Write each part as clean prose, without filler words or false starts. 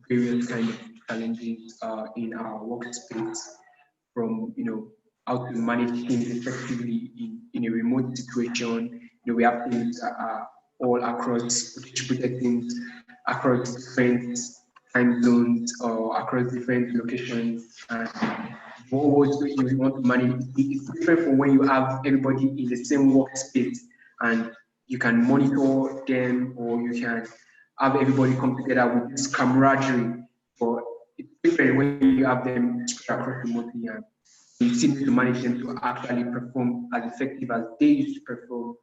various kind of challenges in our workspace, from how to manage things effectively in a remote situation. We have things that are all across distributed things across different time zones or across different locations, and what you want to manage is different from when you have everybody in the same workspace and you can monitor them, or you can have everybody come together with this camaraderie. But it's different when you have them spread across remotely, and you still need to manage them to actually perform as effective as they used to perform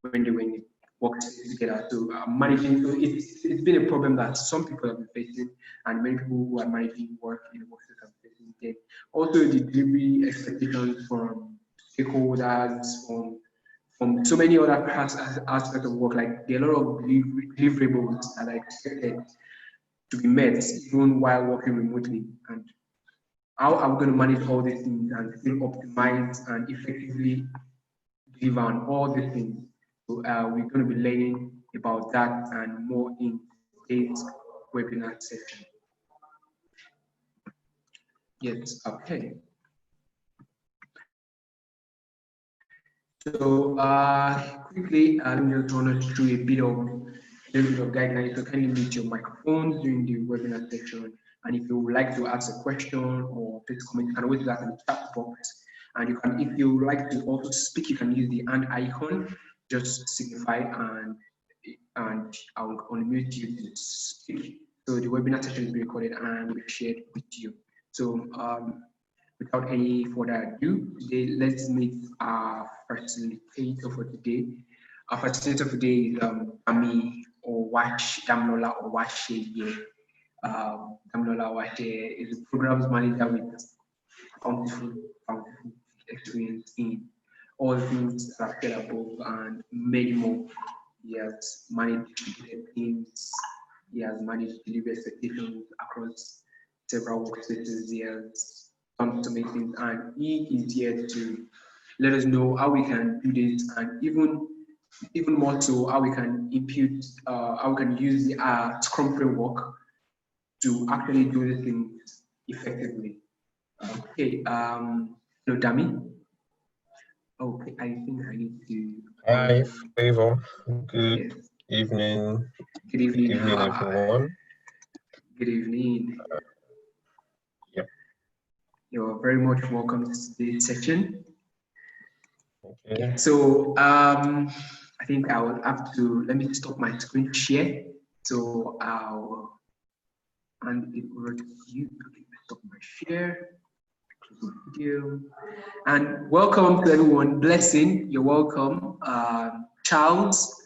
when they were in the workspace together. So managing, so it's been a problem that some people have been facing, and many people who are managing work in the workspace have been facing. Then also the delivery expectations from stakeholders, from so many other aspects of work. Like there are a lot of deliverables that are expected to be met even while working remotely. And how are we going to manage all these things and still optimize and effectively deliver on all these things? So we're going to be learning about that and more in today's webinar session. Yes, okay. So quickly, let me just run us through a little bit of guidelines. So kindly mute your microphones during the webinar section. And if you would like to ask a question or please comment, you can always do that in the chat box. And you can, if you would like to also speak, you can use the hand icon, just signify, and I'll unmute you to speak. So the webinar session is being recorded and will be shared with you. So without any further ado, today let's meet our facilitator for today. Our facilitator for today is Damilola Owaseye. Damilola Owaseye is a programs manager with bountiful experience in all things that are said above and many more. He has managed teams, he has managed delivery expectations across several workspaces. He has done so many things, and he is here to let us know how we can do this, and even more so how we can impute, how we can use the Scrum framework to actually do the things effectively. Okay, hello, Dami. Okay, I think I need to. Hi, Favor. Good evening. Good evening. Good evening, everyone. Good evening. Yep. You're very much welcome to today's session. Okay. So I think I will have to, let me stop my screen share. So I'll hand it over to you. Okay, stop my share. Video. And welcome to everyone. Blessing, you're welcome. Charles,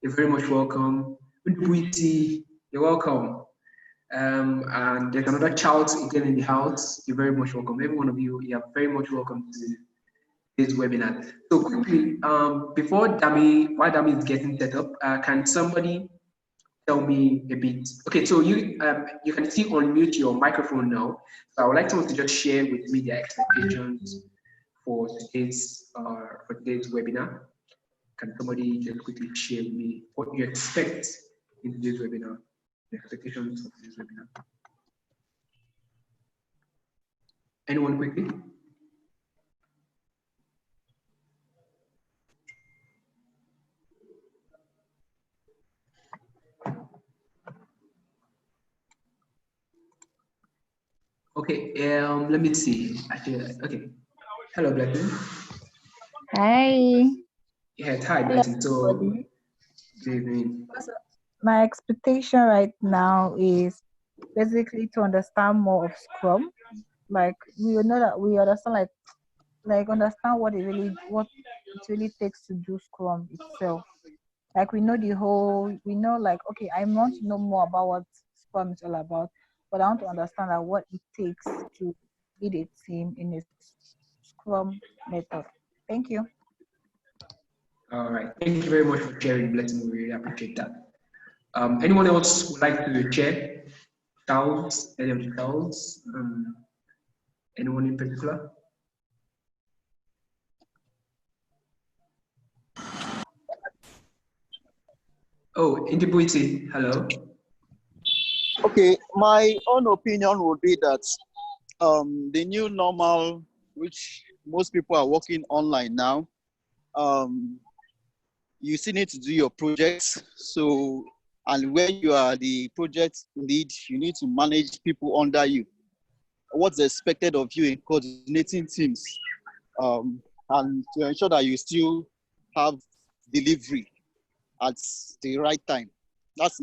you're very much welcome. Undubuiti, you're welcome. And there's another Charles again in the house. You're very much welcome. Every one of you, you are very much welcome to this webinar. So quickly, before while Dami is getting set up, can somebody tell me a bit? Okay, so you can see unmute your microphone now. So I would like someone to just share with me their expectations for today's webinar. Can somebody just quickly share with me what you expect in today's webinar, the expectations of today's webinar? Anyone quickly? Okay, let me see. Actually, okay. Hello, Blessing. Hi. Yeah, hi, Blessing. So, good evening. My expectation right now is basically to understand more of Scrum. Like we know that we understand like understand what it really takes to do Scrum itself. Like we know like, okay, I want to know more about what Scrum is all about, but I want to understand like what it takes to lead a team in a Scrum method. Thank you. All right, thank you very much for sharing, Blessing. We really appreciate that. Anyone else would like to share? Charles, any of the Charles? Anyone in particular? Oh, Indibuiti, hello. Okay, my own opinion would be that the new normal, which most people are working online now, you still need to do your projects. So, and when you are the project lead, you need to manage people under you. What's expected of you in coordinating teams, and to ensure that you still have delivery at the right time. That's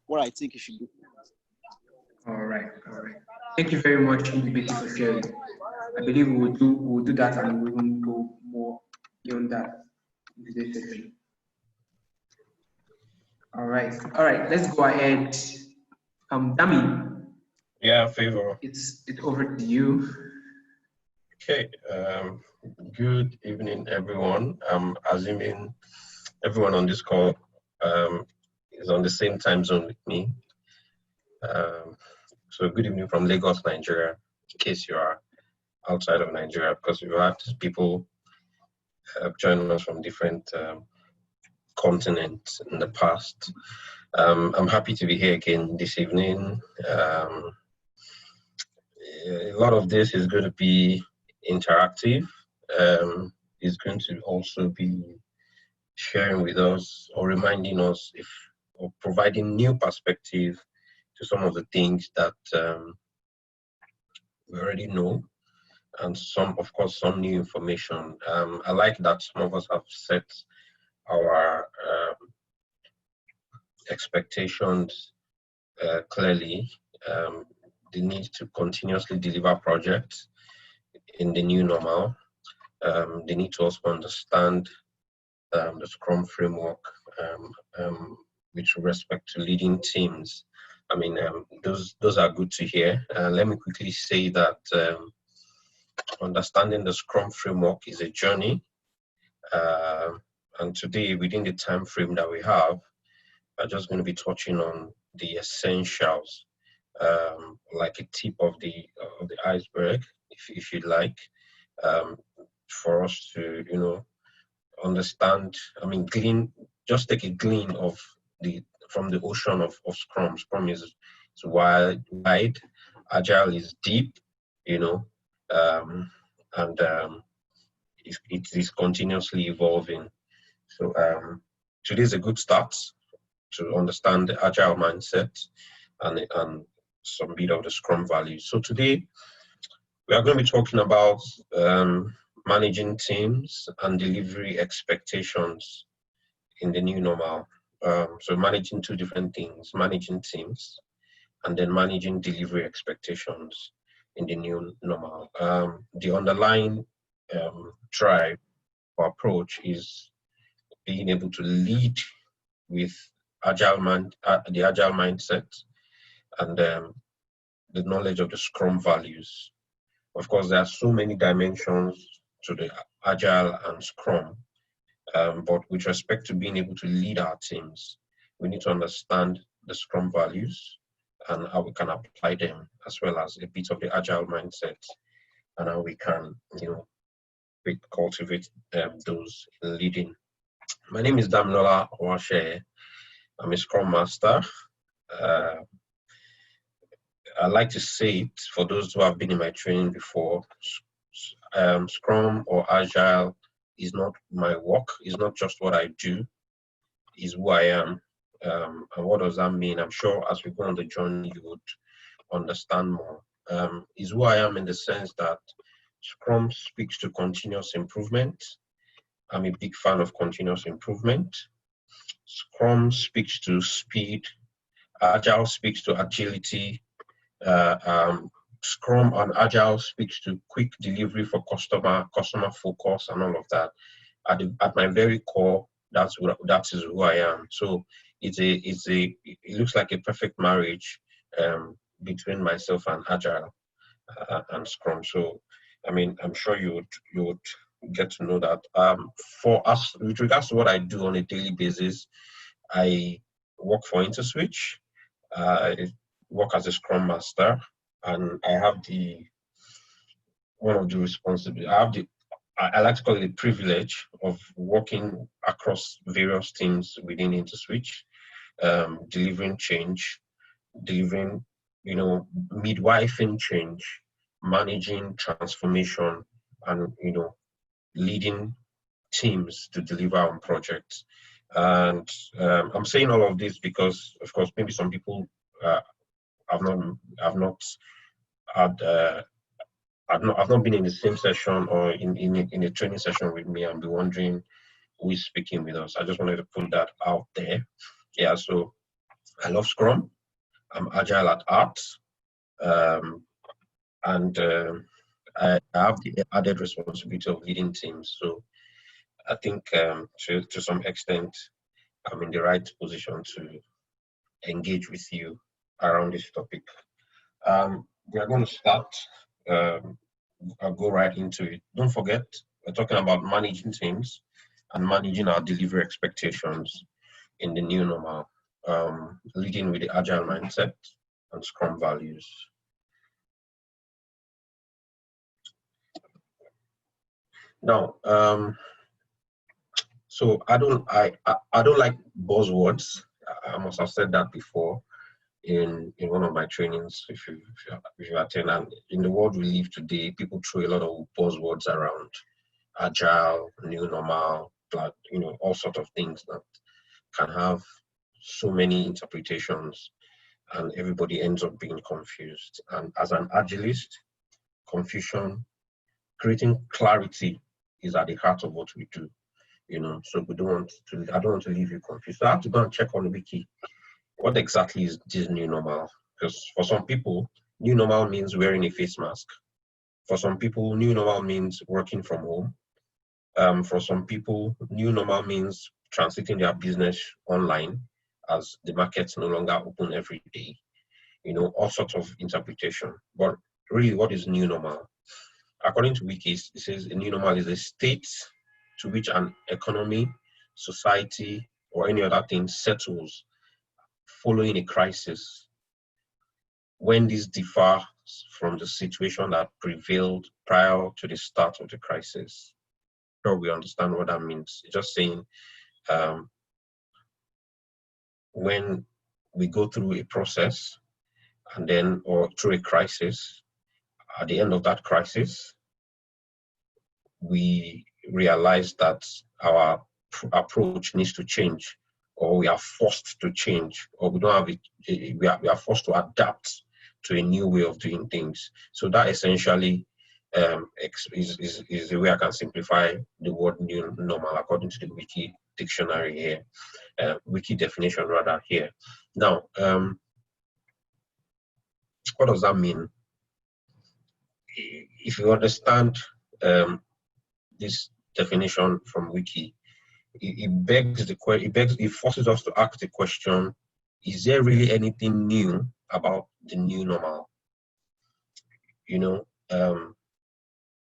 what I think you should do. All right, all right. Thank you very much, Indibisi, for sharing. I believe we'll do that and we will go more beyond that in today's session. All right. Let's go ahead. Dami, Yeah, Favor. it's over to you. Okay. Good evening, everyone. I'm assuming everyone on this call is on the same time zone with me. So good evening from Lagos, Nigeria, in case you are outside of Nigeria, because we've had people joining us from different continents in the past. I'm happy to be here again this evening. A lot of this is going to be interactive. It's going to also be sharing with us or reminding us or providing new perspective to some of the things that we already know, and of course, some new information. I like that some of us have set our expectations clearly. The need to continuously deliver projects in the new normal. They need to also understand the Scrum framework with respect to leading teams. I mean, those are good to hear. Let me quickly say that understanding the Scrum framework is a journey. And today, within the time frame that we have, I'm just going to be touching on the essentials, like a tip of the iceberg, if you like, for us to understand. I mean, just take a glean of from the ocean of Scrum. Scrum is wide, Agile is deep, and it is continuously evolving. So today's a good start to understand the Agile mindset and some bit of the Scrum values. So today we are going to be talking about managing teams and delivery expectations in the new normal. So managing two different things: managing teams and then managing delivery expectations in the new normal. The underlying drive or approach is being able to lead with the agile mindset and the knowledge of the Scrum values. Of course, there are so many dimensions to the Agile and Scrum, but with respect to being able to lead our teams, we need to understand the Scrum values and how we can apply them, as well as a bit of the Agile mindset and how we can, cultivate those in leading. My name is Damilola Owaseye. I'm a Scrum Master. I like to say it for those who have been in my training before. Scrum or Agile is not my work. It's not just what I do. It's who I am. And what does that mean? I'm sure as we go on the journey, you would understand more. Is who I am in the sense that Scrum speaks to continuous improvement. I'm a big fan of continuous improvement. Scrum speaks to speed. Agile speaks to agility. Scrum and Agile speaks to quick delivery for customer focus and all of that. At my very core, that is who I am. So it looks like a perfect marriage between myself and Agile and Scrum. So I mean, I'm sure you would get to know that. For us, with regards to what I do on a daily basis, I work for InterSwitch. I work as a Scrum Master, and I have one of the responsibilities. I like to call it the privilege of working across various teams within InterSwitch, delivering change delivering, midwifing change, managing transformation, and, leading teams to deliver on projects. And I'm saying all of this because, of course, maybe some people have not had I've not been in the same session or in a training session with me and be wondering who is speaking with us. I just wanted to put that out there. Yeah, so I love Scrum. I'm agile at art, and I have the added responsibility of leading teams. So I think to some extent, I'm in the right position to engage with you around this topic. We are going to start. I'll go right into it. Don't forget, we're talking about managing teams and managing our delivery expectations in the new normal, leading with the agile mindset and Scrum values. Now, so I don't like buzzwords. I must have said that before in one of my trainings. If you attend, and in the world we live today, people throw a lot of buzzwords around: agile, new normal, all sorts of things that can have so many interpretations, and everybody ends up being confused. And as an agilist, creating clarity is at the heart of what we do. So I don't want to leave you confused. So I have to go and check on the wiki. What exactly is this new normal? Because for some people, new normal means wearing a face mask. For some people, new normal means working from home. For some people, new normal means transiting their business online as the markets no longer open every day. All sorts of interpretation. But really, what is new normal? According to Wikis, it says a new normal is a state to which an economy, society, or any other thing settles following a crisis, when this differs from the situation that prevailed prior to the start of the crisis. Sure, we understand what that means. It's just saying when we go through a process or through a crisis, at the end of that crisis, we realize that our approach needs to change, or we are forced to change, or we don't have it. We are forced to adapt to a new way of doing things. So that essentially is the way I can simplify the word new normal according to the Wiki dictionary here, Wiki definition rather here. Now, what does that mean? If you understand this definition from Wiki, it forces us to ask the question: is there really anything new about the new normal?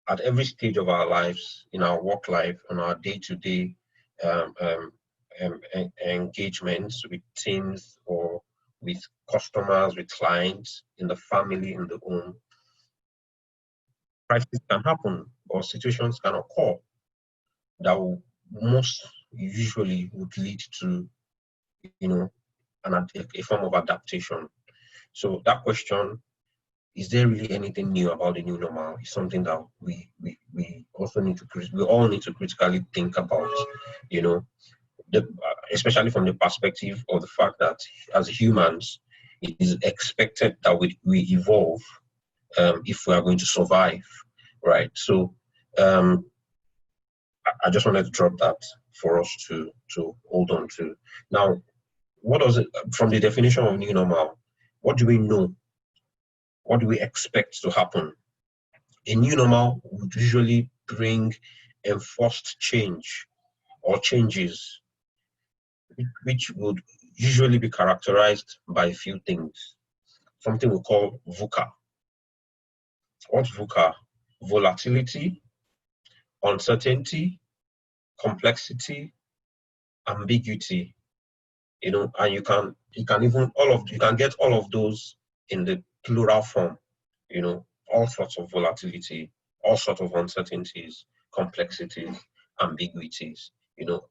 At every stage of our lives, in our work life, on our day-to-day engagements with teams or with customers, with clients, in the family, in the home, crises can happen or situations can occur that most usually would lead to, a form of adaptation. So that question, is there really anything new about the new normal, is something that we all need to critically think about, especially from the perspective of the fact that as humans, it is expected that we evolve if we are going to survive, right? So I just wanted to drop that for us to hold on to. Now, what does it, from the definition of new normal, what do we know? What do we expect to happen? A new normal would usually bring enforced change or changes, which would usually be characterized by a few things. Something we call VUCA. What's VUCA? Volatility, uncertainty, complexity, ambiguity. And you can get all of those in the plural form. All sorts of volatility, all sorts of uncertainties, complexities, ambiguities.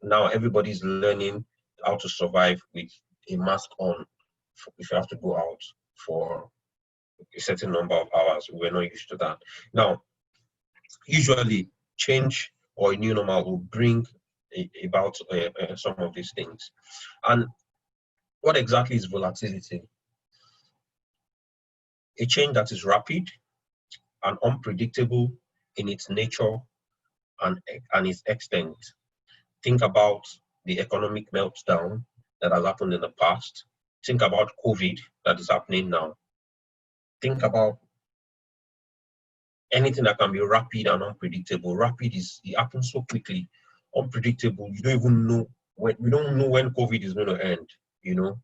Now everybody's learning how to survive with a mask on if you have to go out for a certain number of hours. We're not used to that. Now, usually change or a new normal will bring about some of these things. And what exactly is volatility? A change that is rapid and unpredictable in its nature and its extent. Think about the economic meltdown that has happened in the past. Think about COVID that is happening now. Think about anything that can be rapid and unpredictable. Rapid is, it happens so quickly. Unpredictable, you don't even know when, we don't know when COVID is going to end, you know.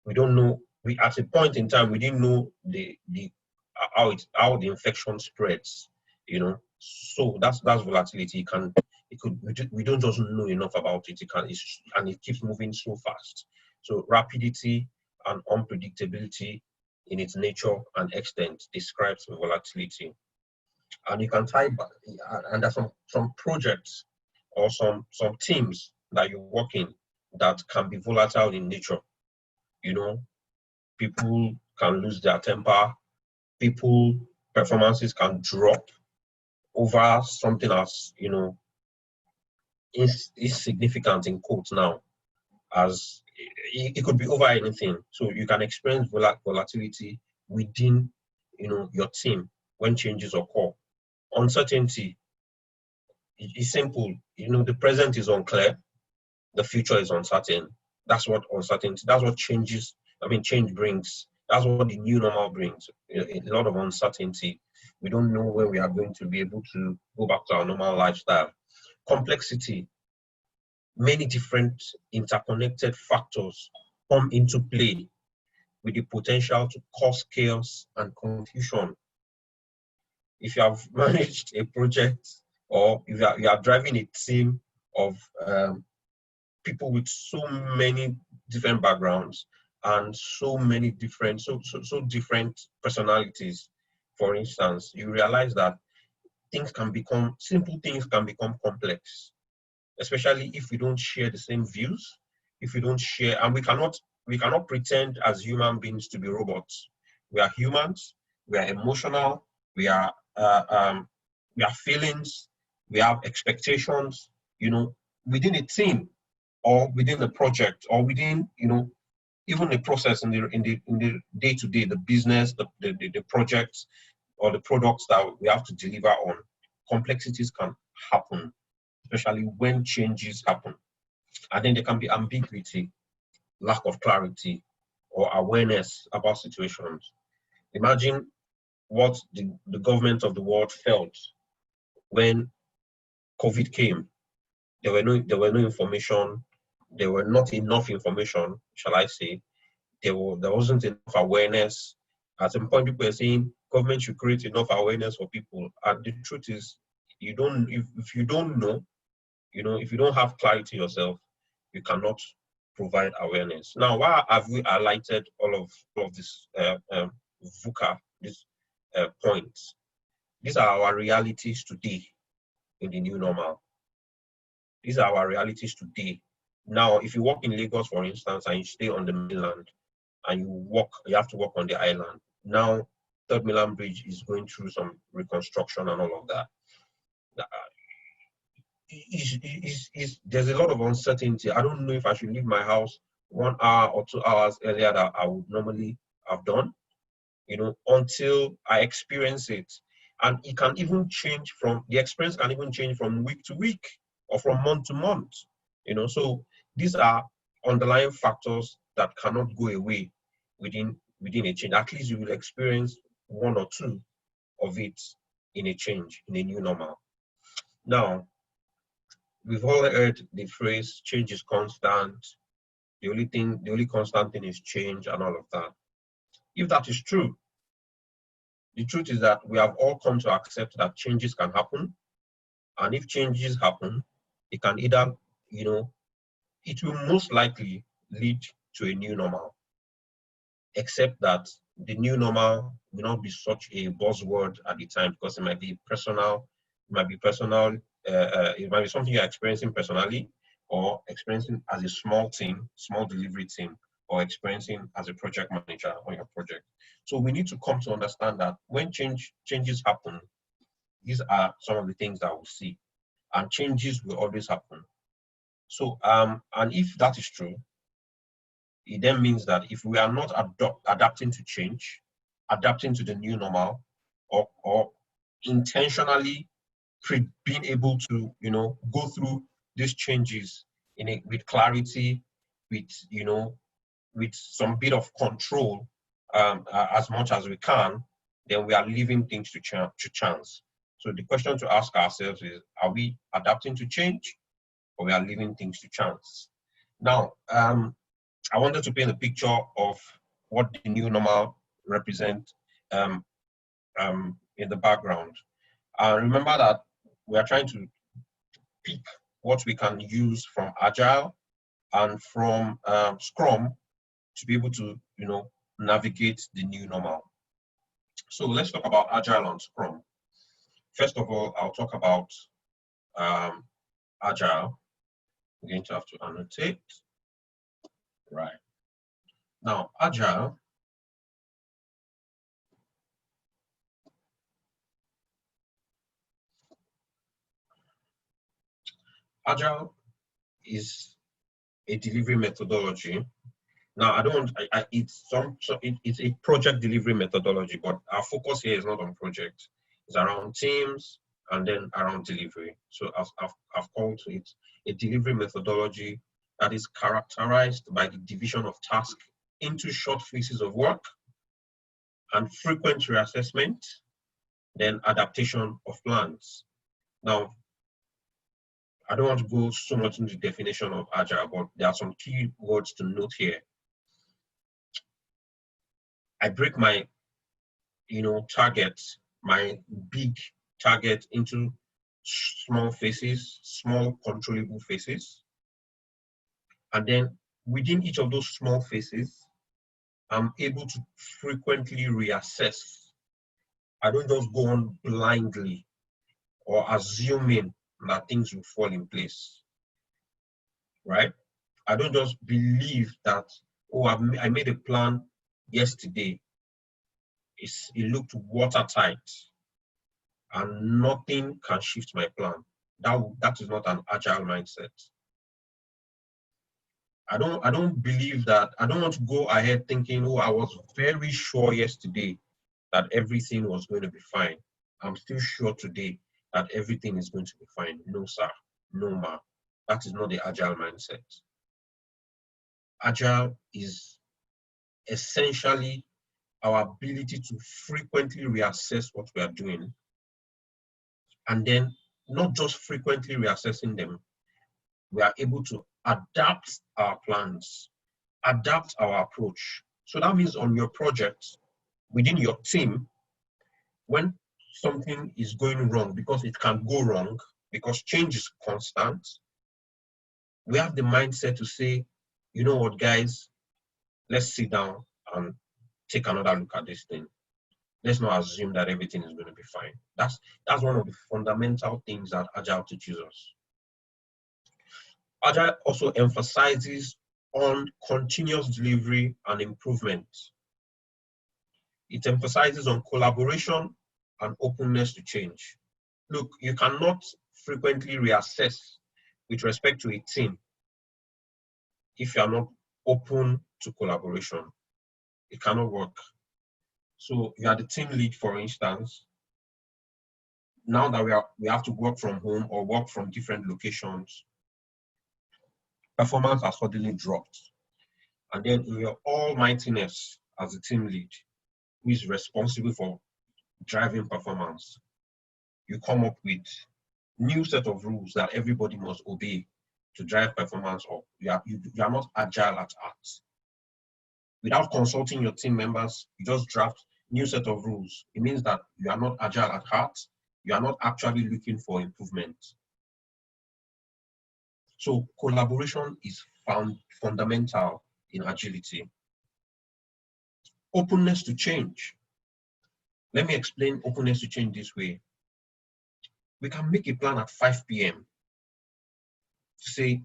We don't know, we at a point in time we didn't know the how the infection spreads, you know. So that's volatility. We don't just know enough about it. And it keeps moving so fast. So rapidity and unpredictability in its nature and extent describes volatility. And you can tie back, and there's some projects or some teams that you work in that can be volatile in nature. You know, people can lose their temper, people performances can drop over something as, you know, is significant in quotes now, as it could be over anything. So you can experience volatility within, you know, your team when changes occur. Uncertainty is simple. You know, the present is unclear, the future is uncertain. That's what uncertainty, that's what change brings. That's what the new normal brings. A lot of uncertainty. We don't know when we are going to be able to go back to our normal lifestyle. Complexity. Many different interconnected factors come into play with the potential to cause chaos and confusion. If you have managed a project, or if you are driving a team of people with so many different backgrounds and so many different, so different personalities, for instance, you realize that simple things can become complex, especially if we don't share the same views, if we don't share, and we cannot pretend as human beings to be robots. We are humans, we are emotional, we have feelings, we have expectations, you know, within a team or within a project or within, you know, even the process in the day-to-day, the business, the projects or the products that we have to deliver on. Complexities can happen, especially when changes happen. And then there can be ambiguity, lack of clarity, or awareness about situations. Imagine what the government of the world felt when COVID came. There were no information. There were not enough information, shall I say. There wasn't enough awareness. At some point, people were saying government should create enough awareness for people. And the truth is, if you don't know, you know, if you don't have clarity yourself, you cannot provide awareness. Now, why have we highlighted all of this VUCA, these points? These are our realities today in the new normal. These are our realities today. Now, if you work in Lagos, for instance, and you stay on the mainland, and you have to work on the island. Now, Third Mainland Bridge is going through some reconstruction and all of that. There's a lot of uncertainty. I don't know if I should leave my house 1 hour or 2 hours earlier than I would normally have done, you know, until I experience it. And it can even change the experience can even change from week to week or from month to month, you know. So these are underlying factors that cannot go away within a change. At least you will experience one or two of it in a change, in a new normal. Now, we've all heard the phrase change is constant. The only constant thing is change and all of that. If that is true, the truth is that we have all come to accept that changes can happen. And if changes happen, it can either, you know, it will most likely lead to a new normal, except that the new normal will not be such a buzzword at the time, because it might be personal, it might be something you're experiencing personally or experiencing as a small team, small delivery team, or experiencing as a project manager on your project. So we need to come to understand that when changes happen, these are some of the things that we'll see, and changes will always happen. So, and if that is true, it then means that if we are not adapting to change, adapting to the new normal, or intentionally being able to, go through these changes with clarity, with some bit of control, as much as we can, then we are leaving things to chance. So the question to ask ourselves is, are we adapting to change, or we are leaving things to chance? Now, I wanted to paint a picture of what the new normal represent in the background. Remember that we are trying to pick what we can use from Agile and from Scrum to be able to, navigate the new normal. So let's talk about Agile and Scrum. First of all, I'll talk about Agile. I'm going to have to annotate. Right. Now, Agile is a delivery methodology. Now, it's a project delivery methodology, but our focus here is not on project. It's around teams and then around delivery. So I've called it a delivery methodology that is characterized by the division of tasks into short pieces of work and frequent reassessment, then adaptation of plans. Now, I don't want to go so much into the definition of Agile, but there are some key words to note here. I break my, targets, my big target into small phases, small controllable phases. And then within each of those small phases, I'm able to frequently reassess. I don't just go on blindly or assuming that things will fall in place, right? I don't just believe that, I made a plan yesterday. It looked watertight and nothing can shift my plan. That is not an agile mindset. I don't believe that. I don't want to go ahead thinking, I was very sure yesterday that everything was going to be fine. I'm still sure today that everything is going to be fine. No, sir. No, ma. That is not the agile mindset. Agile is essentially our ability to frequently reassess what we are doing, and then not just frequently reassessing them, we are able to adapt our plans, adapt our approach. So that means on your project, within your team, when something is going wrong, because it can go wrong, because change is constant, we have the mindset to say, you know what, guys, let's sit down and take another look at this thing. Let's not assume that everything is going to be fine. That's one of the fundamental things that Agile teaches us. Agile also emphasizes on continuous delivery and improvement. It emphasizes on collaboration and openness to change. Look, you cannot frequently reassess with respect to a team if you are not open to collaboration. It cannot work. So you are the team lead, for instance. Now that we have to work from home or work from different locations, performance has suddenly dropped. And then in your almightiness as a team lead, who is responsible for driving performance, you come up with new set of rules that everybody must obey to drive performance up. You are not agile at heart. Without consulting your team members, you just draft new set of rules. It means that you are not agile at heart. You are not actually looking for improvement. So collaboration is fundamental in agility. Openness to change. Let me explain openness to change this way. We can make a plan at 5 p.m. to say,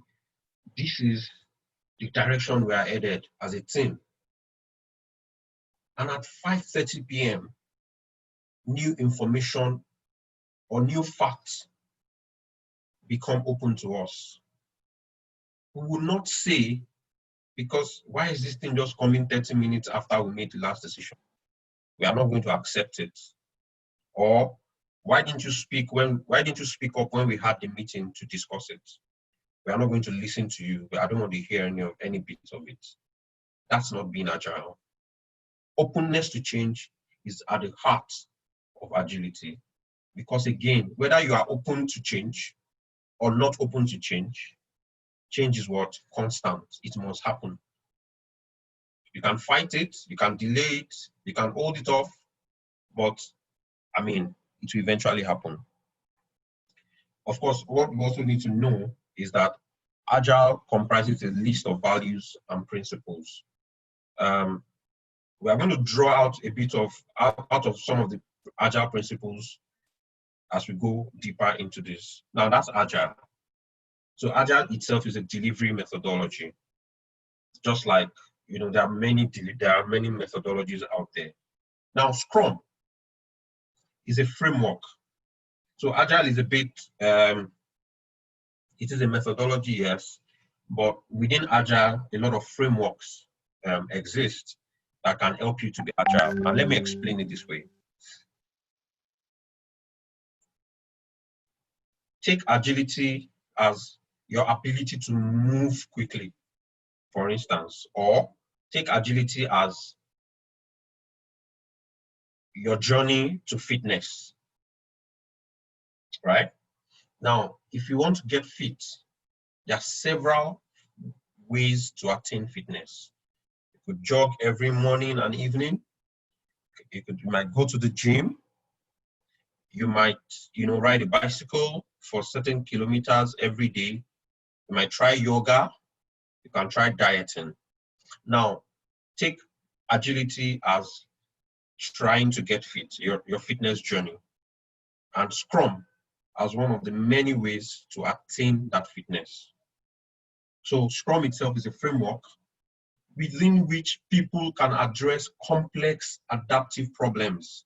this is the direction we are headed as a team. And at 5:30 p.m., new information or new facts become open to us. We will not say, because why is this thing just coming 30 minutes after we made the last decision? We are not going to accept it. Or why didn't you speak up when we had the meeting to discuss it? We are not going to listen to you. I don't want to hear any bits of it. That's not being agile. Openness to change is at the heart of agility. Because again, whether you are open to change or not open to change, change is what? Constant. It must happen. You can fight it, you can delay it, you can hold it off, but I mean, it will eventually happen. Of course, what we also need to know is that Agile comprises a list of values and principles. We are going to draw out a bit of out of some of the Agile principles as we go deeper into this. Now, that's Agile. So Agile itself is a delivery methodology. Just like, there are many methodologies out there. Now, Scrum is a framework. So Agile is a bit, it is a methodology, yes, but within Agile, a lot of frameworks exist that can help you to be agile. And let me explain it this way. Take agility as your ability to move quickly, for instance, or take agility as your journey to fitness, right? Now, if you want to get fit, there are several ways to attain fitness. You could jog every morning and evening. You might go to the gym. You might, ride a bicycle for certain kilometers every day. You might try yoga. You can try dieting. Now, take agility as trying to get fit, your fitness journey, and Scrum as one of the many ways to attain that fitness. So Scrum itself is a framework within which people can address complex adaptive problems.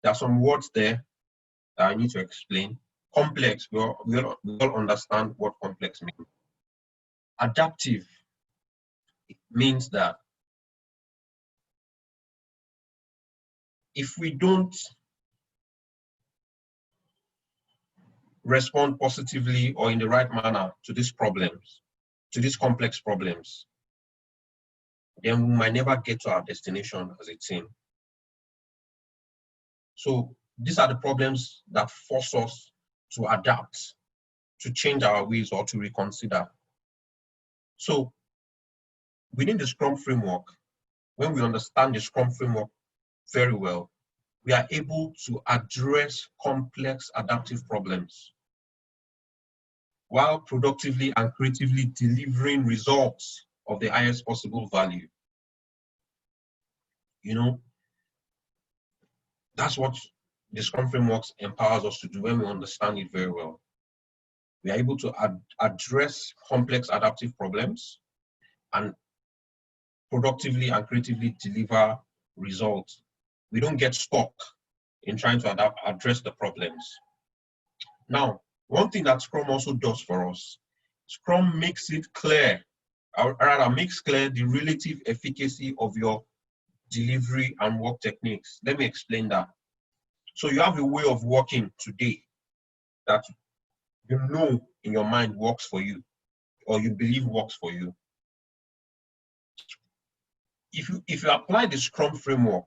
There are some words there that I need to explain. Complex, we all understand what complex means. Adaptive means that if we don't respond positively or in the right manner to these problems, to these complex problems, then we might never get to our destination as a team. So these are the problems that force us to adapt, to change our ways or to reconsider. So within the Scrum framework, when we understand the Scrum framework very well, we are able to address complex adaptive problems while productively and creatively delivering results of the highest possible value. That's what the Scrum framework empowers us to do when we understand it very well. We are able to address complex adaptive problems and productively and creatively deliver results. We don't get stuck in trying to address the problems. Now, one thing that Scrum also does for us, Scrum makes it clear, or rather makes clear the relative efficacy of your delivery and work techniques. Let me explain that. So you have a way of working today that you know in your mind works for you, or you believe works for you. If you apply the Scrum framework,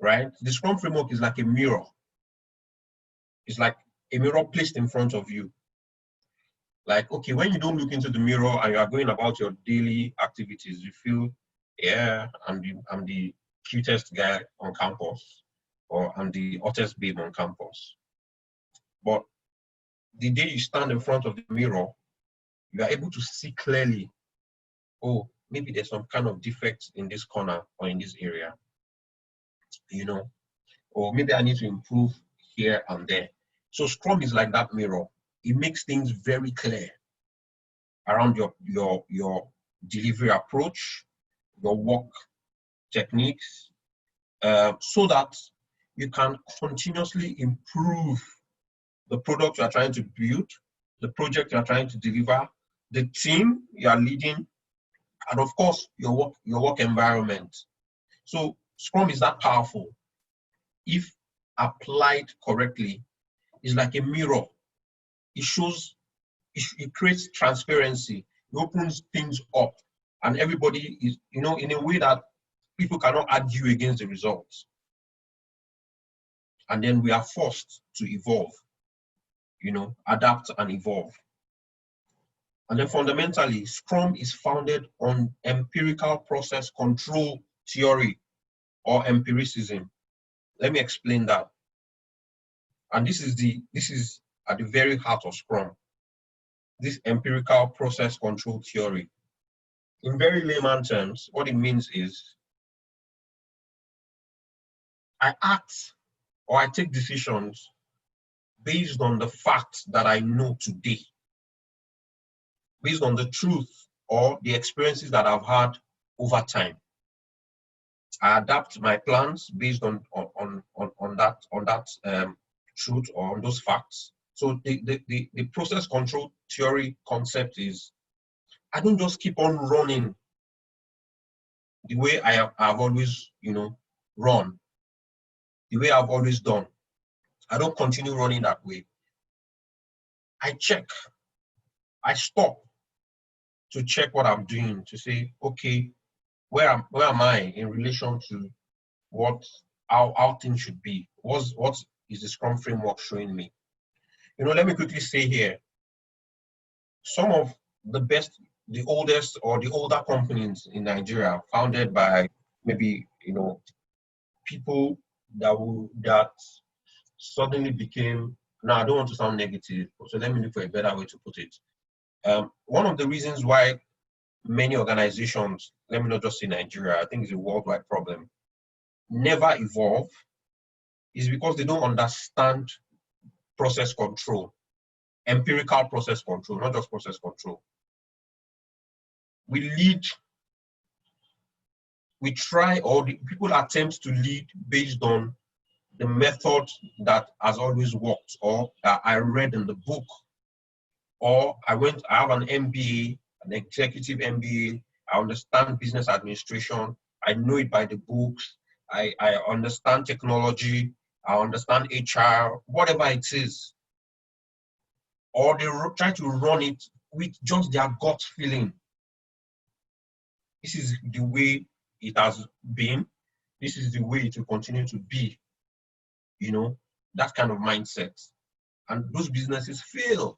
right? The Scrum framework is like a mirror. It's like a mirror placed in front of you. Like, okay, when you don't look into the mirror and you are going about your daily activities, you feel, yeah, I'm the cutest guy on campus, or I'm the hottest babe on campus. But the day you stand in front of the mirror, you are able to see clearly, oh, maybe there's some kind of defect in this corner or in this area, or maybe I need to improve here and there. So Scrum is like that mirror. It makes things very clear around your delivery approach, your work techniques, so that you can continuously improve the product you are trying to build, the project you are trying to deliver, the team you are leading, and of course, your work environment. So Scrum is that powerful. If applied correctly, it's like a mirror. It shows, it creates transparency. It opens things up, and everybody is, in a way that people cannot argue against the results. And then we are forced to evolve, adapt and evolve. And then fundamentally, Scrum is founded on empirical process control theory, or empiricism. Let me explain that. And this is at the very heart of Scrum, this empirical process control theory. In very layman terms, what it means is I act or I take decisions based on the facts that I know today, based on the truth or the experiences that I've had over time. I adapt my plans based on that truth or on those facts. So the process control theory concept is, I don't just keep on running the way I've always, run, the way I've always done. I don't continue running that way. I check. I stop to check what I'm doing, to say, okay, where am I in relation to how things should be? What is the Scrum framework showing me? Let me quickly say here, some of the oldest or the older companies in Nigeria, founded by maybe, people that suddenly became, now I don't want to sound negative, so let me look for a better way to put it. One of the reasons why many organizations, let me not just say Nigeria, I think it's a worldwide problem, never evolve is because they don't understand process control, empirical process control, not just process control. We try, or the people attempt to lead based on the method that has always worked, or that I read in the book, or I have an MBA, an executive MBA, I understand business administration, I know it by the books, I understand technology, I understand HR, whatever it is. Or they try to run it with just their gut feeling. This is the way it has been. This is the way it will continue to be. That kind of mindset. And those businesses fail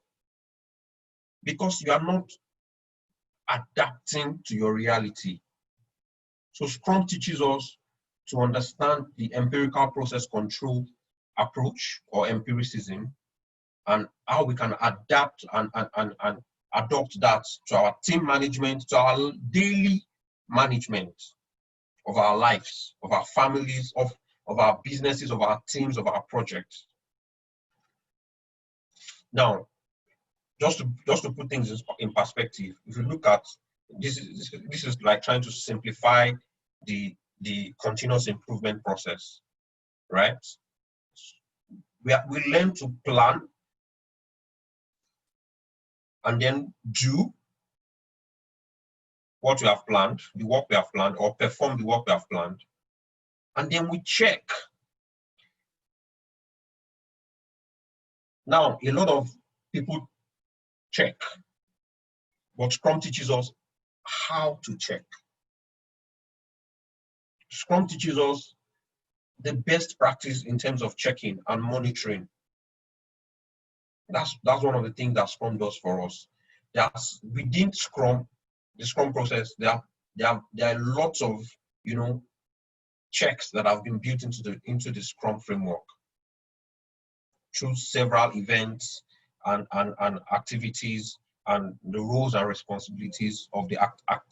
because you are not adapting to your reality. So Scrum teaches us to understand the empirical process control approach, or empiricism, and how we can adapt and adopt that to our team management, to our daily management of our lives, of our families, of our businesses, of our teams, of our projects. Now, just to put things in perspective, if you look at this is like trying to simplify the continuous improvement process, right? We learn to plan and then do what we have planned, the work we have planned, or perform the work we have planned, and then we check. Now, a lot of people check, but Scrum teaches us how to check. Scrum teaches us the best practice in terms of checking and monitoring. That's one of the things that Scrum does for us. Within Scrum, the Scrum process, there are lots of checks that have been built into the Scrum framework through several events and activities and the roles and responsibilities of the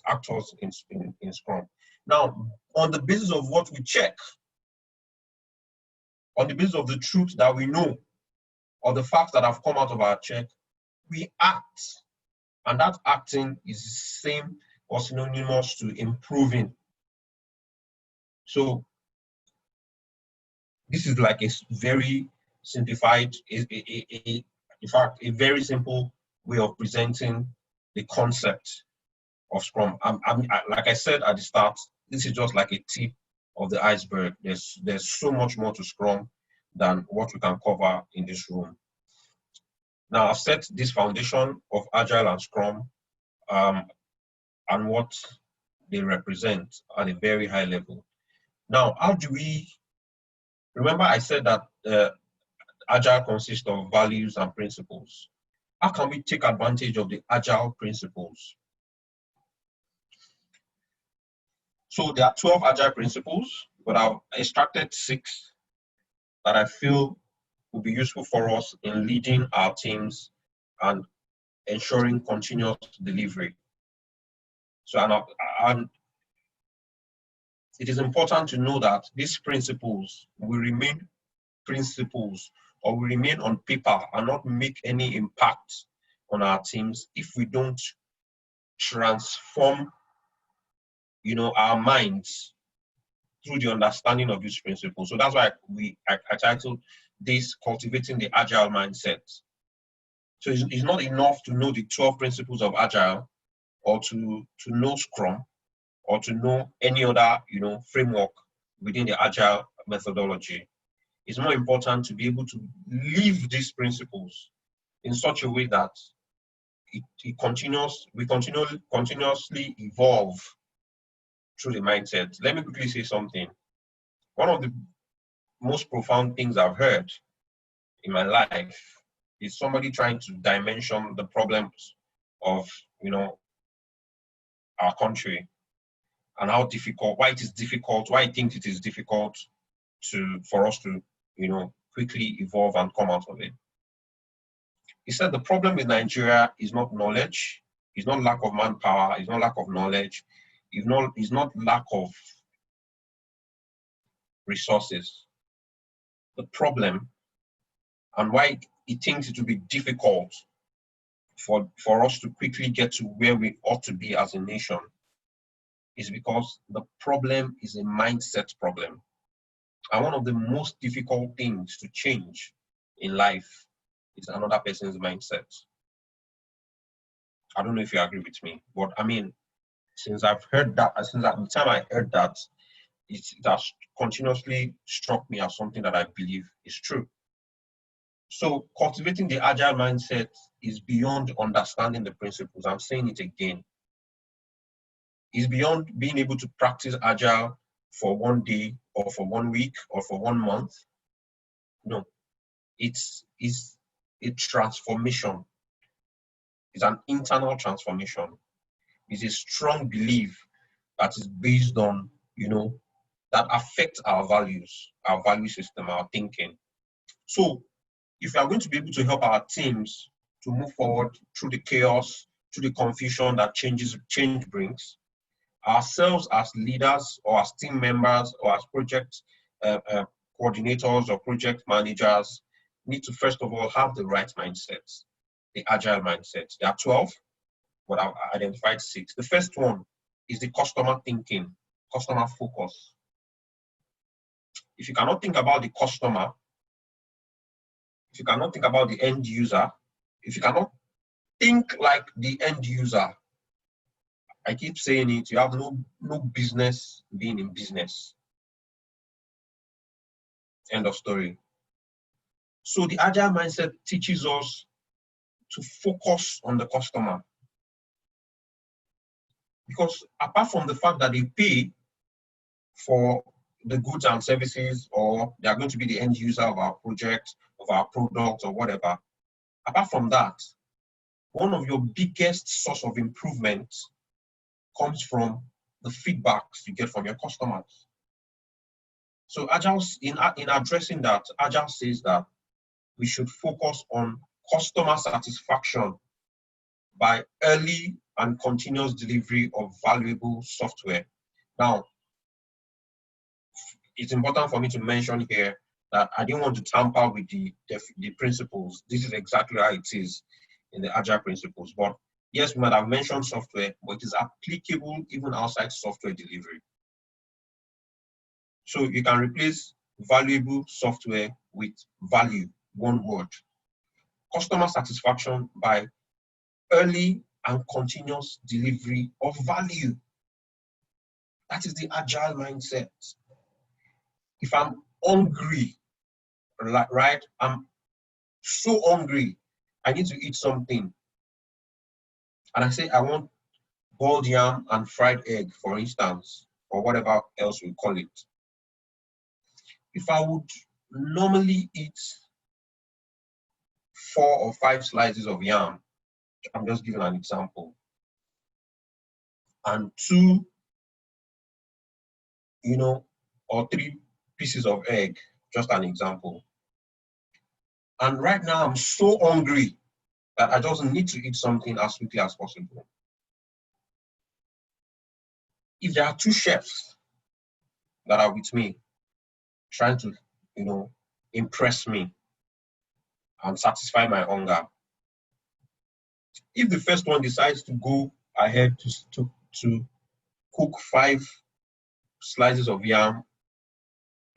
actors in Scrum. Now, on the basis of what we check, on the basis of the truth that we know, or the facts that have come out of our check, we act. And that acting is the same or synonymous to improving. So this is like a very simplified, in fact, a very simple way of presenting the concept of Scrum. Like I said at the start, this is just like a tip of the iceberg. There's so much more to Scrum than what we can cover in this room. Now, I've set this foundation of Agile and Scrum and what they represent at a very high level. Now, how do we, remember I said that Agile consists of values and principles. How can we take advantage of the Agile principles? So there are 12 Agile principles, but I've extracted 6 that I feel will be useful for us in leading our teams and ensuring continuous delivery. So, and it is important to know that these principles will remain principles or will remain on paper and not make any impact on our teams if we don't transform, our minds through the understanding of these principles. So that's why I titled this Cultivating the Agile Mindset. So it's not enough to know the 12 principles of Agile or to know Scrum or to know any other, framework within the Agile methodology. It's more important to be able to live these principles in such a way that we continuously evolve through the mindset. Let me quickly say something. One of the most profound things I've heard in my life is somebody trying to dimension the problems of, our country and how difficult, why it is difficult, why I think it is difficult for us to, quickly evolve and come out of it. He said the problem with Nigeria is not knowledge, it's not lack of manpower, it's not lack of knowledge, it's not lack of resources. The problem and why he thinks it will be difficult for us to quickly get to where we ought to be as a nation is because the problem is a mindset problem. And one of the most difficult things to change in life is another person's mindset. I don't know if you agree with me, but I mean, since I've heard that, since at the time I heard that, it has continuously struck me as something that I believe is true. So cultivating the Agile mindset is beyond understanding the principles. I'm saying it again. It's beyond being able to practice Agile for one day or for 1 week or for 1 month. No, it's a transformation. It's an internal transformation. It's a strong belief that is based on, that affects our values, our value system, our thinking. So if we are going to be able to help our teams to move forward through the chaos, through the confusion that change brings, ourselves as leaders or as team members or as project coordinators or project managers need to first of all have the right mindset, the Agile mindset. There are 12, but I've identified 6. The first one is the customer thinking, customer focus. If you cannot think about the customer, if you cannot think about the end user, if you cannot think like the end user, I keep saying it, you have no business being in business. End of story. So the Agile mindset teaches us to focus on the customer. Because apart from the fact that they pay for the goods and services, or they are going to be the end user of our project, of our product, or whatever, apart from that, one of your biggest source of improvement comes from the feedbacks you get from your customers. So Agile, in addressing that, Agile says that we should focus on customer satisfaction by early and continuous delivery of valuable software. Now, it's important for me to mention here that I didn't want to tamper with the principles. This is exactly how it is in the Agile principles. But Yes, we might have mentioned software, but it is applicable even outside software delivery. So you can replace valuable software with value, one word. Customer satisfaction by early and continuous delivery of value. That is the agile mindset. If I'm hungry, right? I'm so hungry, I need to eat something. And I say I want boiled yam and fried egg, for instance, or whatever else we call it. If I would normally eat 4 or 5 slices of yam, I'm just giving an example, and 2, or 3 pieces of egg, just an example. And right now I'm so hungry that I just need to eat something as quickly as possible. If there are 2 chefs that are with me, trying to, impress me and satisfy my hunger, if the first one decides to go ahead to cook 5 slices of yam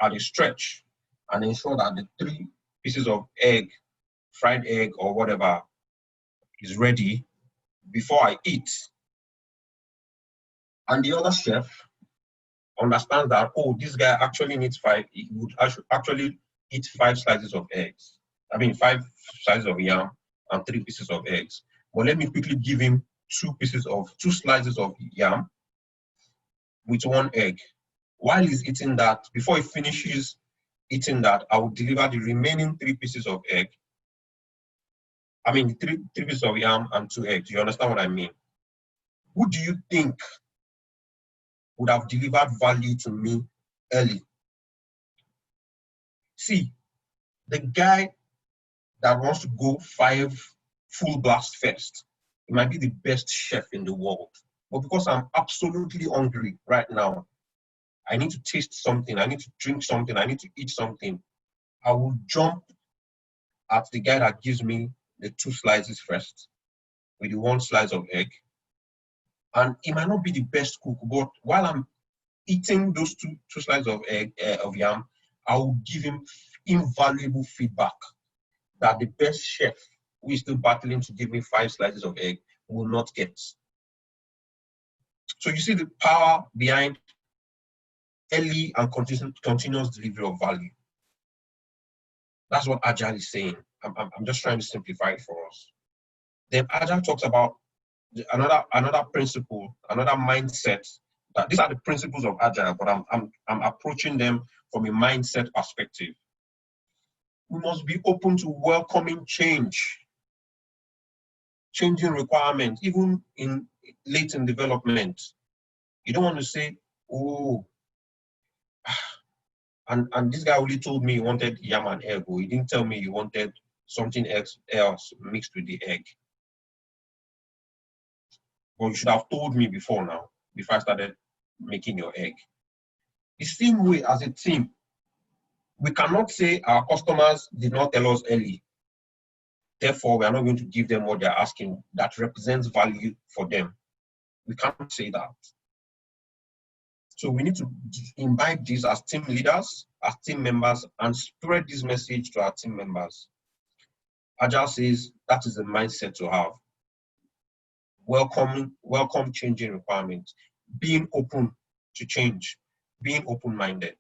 at a stretch and ensure that the 3 pieces of egg, fried egg or whatever, is ready before I eat, and the other chef understands that, oh, this guy actually needs 5, he would actually eat 5 slices of eggs. 5 slices of yam and 3 pieces of eggs. But let me quickly give him 2 slices of yam with 1 egg. While he's eating that, before he finishes eating that, I will deliver the remaining 3 pieces of egg. 3 pieces of yam and 2 eggs. You understand what I mean? Who do you think would have delivered value to me early? See, the guy that wants to go 5 full blast first, he might be the best chef in the world. But because I'm absolutely hungry right now, I need to taste something, I need to drink something, I need to eat something, I will jump at the guy that gives me the 2 slices first with the 1 slice of egg. And he might not be the best cook, but while I'm eating those two slices of egg of yam, I will give him invaluable feedback that the best chef who is still battling to give me 5 slices of egg will not get. So you see the power behind early and continuous delivery of value. That's what Agile is saying. I'm just trying to simplify it for us. Then Agile talks about another principle, another mindset. That these are the principles of Agile, but I'm approaching them from a mindset perspective. We must be open to welcoming change, changing requirements, even late in development. You don't want to say, oh, and this guy only told me he wanted yam and egg, or he didn't tell me he wanted something else mixed with the egg. But you should have told me before now, before I started making your egg. The same way as a team, we cannot say our customers did not tell us early. Therefore, we are not going to give them what they're asking that represents value for them. We can't say that. So we need to imbibe this as team leaders, as team members, and spread this message to our team members. Agile says that is the mindset to have. Welcome changing requirements, being open to change, being open-minded.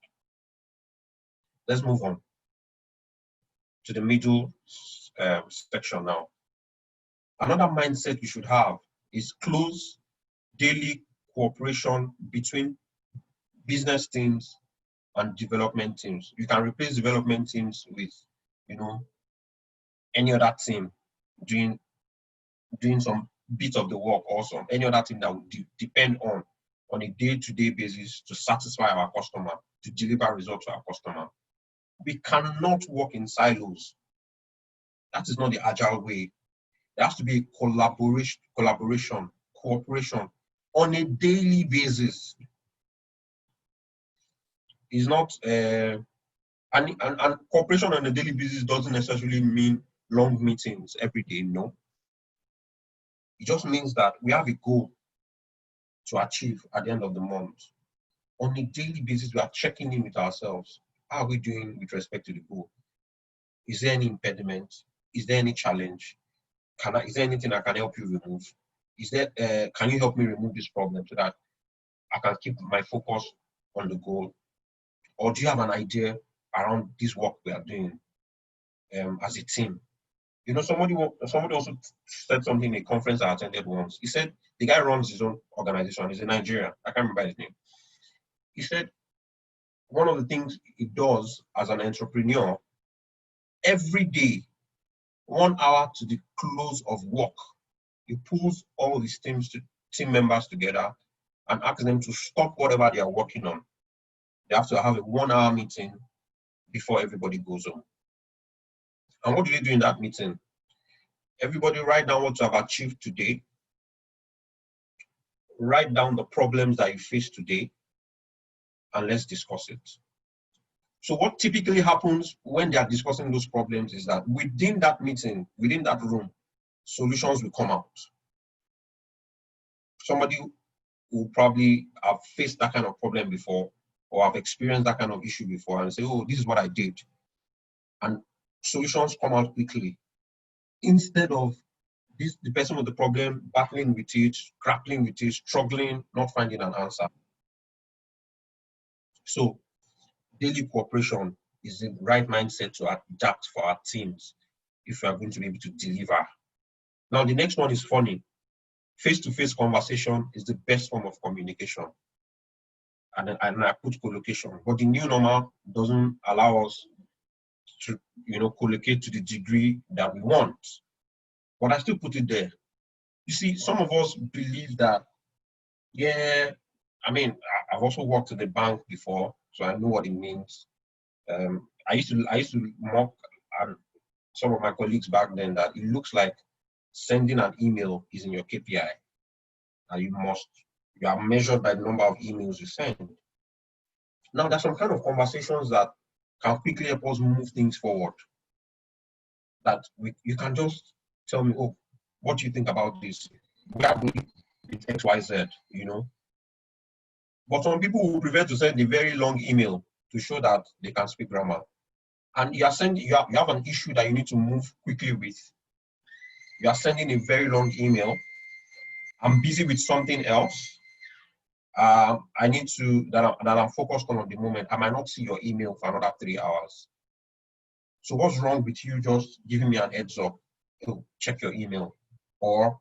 Let's move on to the middle section now. Another mindset you should have is close daily cooperation between business teams and development teams. You can replace development teams with, any other team doing some bit of the work, also any other team that would depend on a day-to-day basis to satisfy our customer, to deliver results to our customer. We cannot work in silos. That is not the Agile way. There has to be collaboration, cooperation on a daily basis. It's not, and cooperation on a daily basis doesn't necessarily mean long meetings every day, no. It just means that we have a goal to achieve at the end of the month. On a daily basis, we are checking in with ourselves. How are we doing with respect to the goal? Is there any impediment? Is there any challenge? Is there anything I can help you remove? Is there, can you help me remove this problem so that I can keep my focus on the goal? Or do you have an idea around this work we are doing as a team? You know, somebody also said something in a conference I attended once. He said the guy runs his own organization. He's in Nigeria. I can't remember his name. He said one of the things he does as an entrepreneur, every day, 1 hour to the close of work, he pulls all his team members together and asks them to stop whatever they are working on. They have to have a 1 hour meeting before everybody goes home. And what do they do in that meeting? Everybody write down what you have achieved today. Write down the problems that you face today, and let's discuss it. So what typically happens when they are discussing those problems is that within that meeting, within that room, solutions will come out. Somebody will probably have faced that kind of problem before, or have experienced that kind of issue before, and say, oh, this is what I did. And solutions come out quickly. Instead of the person with the problem battling with it, grappling with it, struggling, not finding an answer. So daily cooperation is the right mindset to adapt for our teams if we are going to be able to deliver. Now, the next one is funny. Face-to-face conversation is the best form of communication. And I put collocation, but the new normal doesn't allow us to, collocate to the degree that we want. But I still put it there. You see, some of us believe that, yeah, I mean, I've also worked at the bank before, so I know what it means. I used to mock some of my colleagues back then that it looks like sending an email is in your KPI, and you are measured by the number of emails you send. Now, there's some kind of conversations that can quickly help us move things forward. That you can just tell me, oh, what do you think about this? Where are we with X, Y, Z, But some people will prefer to send a very long email to show that they can speak grammar. And you have an issue that you need to move quickly with. You are sending a very long email. I'm busy with something else. I need to, that I'm focused on at the moment. I might not see your email for another 3 hours. So what's wrong with you just giving me an heads up? Oh, check your email. Or,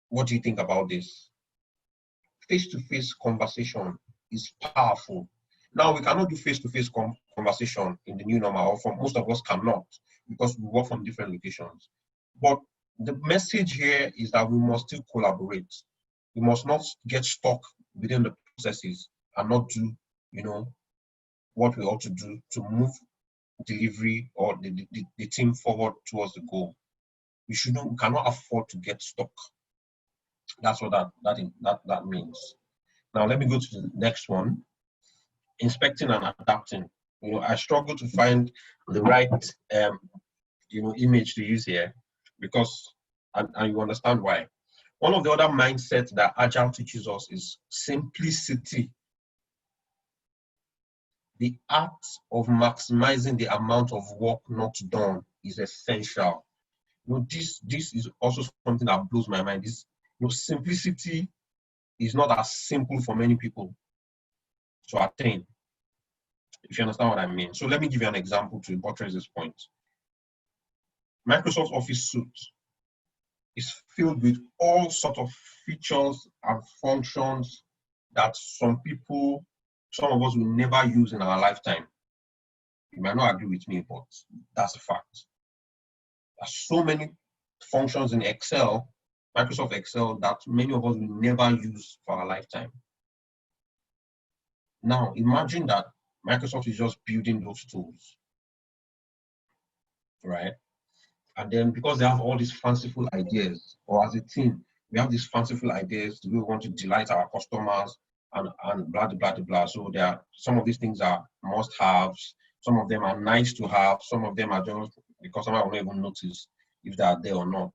what do you think about this? Face-to-face conversation is powerful. Now, we cannot do face-to-face conversation in the new normal, or most of us cannot, because we work from different locations. But the message here is that we must still collaborate. We must not get stuck within the processes and not do, what we ought to do to move delivery or the team forward towards the goal. We cannot afford to get stuck. That's what that means. Now, let me go to the next one. Inspecting and adapting. I struggle to find the right, image to use here because, and you understand why. One of the other mindsets that Agile teaches us is simplicity. The art of maximizing the amount of work not done is essential. This is also something that blows my mind. Simplicity is not as simple for many people to attain, if you understand what I mean. So let me give you an example to buttress this point. Microsoft Office Suite is filled with all sorts of features and functions that some of us will never use in our lifetime. You might not agree with me, but that's a fact. There's so many functions in Excel, Microsoft Excel, that many of us will never use for our lifetime. Now, imagine that Microsoft is just building those tools, right? And then because they have all these fanciful ideas, or as a team, we have these fanciful ideas, we want to delight our customers and blah, blah, blah, blah. So some of these things are must-haves, some of them are nice to have, some of them are just because someone will not even notice if they are there or not.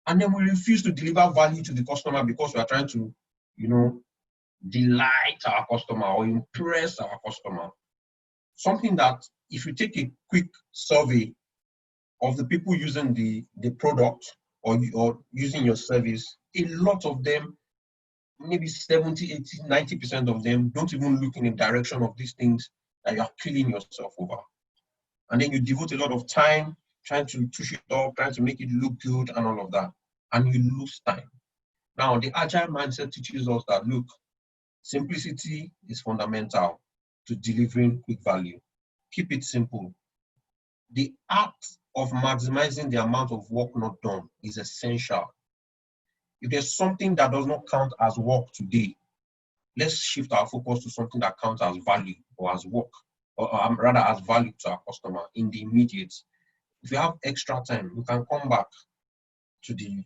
And then we refuse to deliver value to the customer because we are trying to, delight our customer or impress our customer. Something that if you take a quick survey of the people using the product or using your service, a lot of them, maybe 70, 80, 90% of them don't even look in the direction of these things that you are killing yourself over. And then you devote a lot of time trying to push it up, trying to make it look good and all of that. And you lose time. Now, the agile mindset teaches us that, look, simplicity is fundamental to delivering quick value. Keep it simple. The act of maximizing the amount of work not done is essential. If there's something that does not count as work today, let's shift our focus to something that counts as value or as work, or rather as value to our customer in the immediate. If you have extra time, you can come back to the,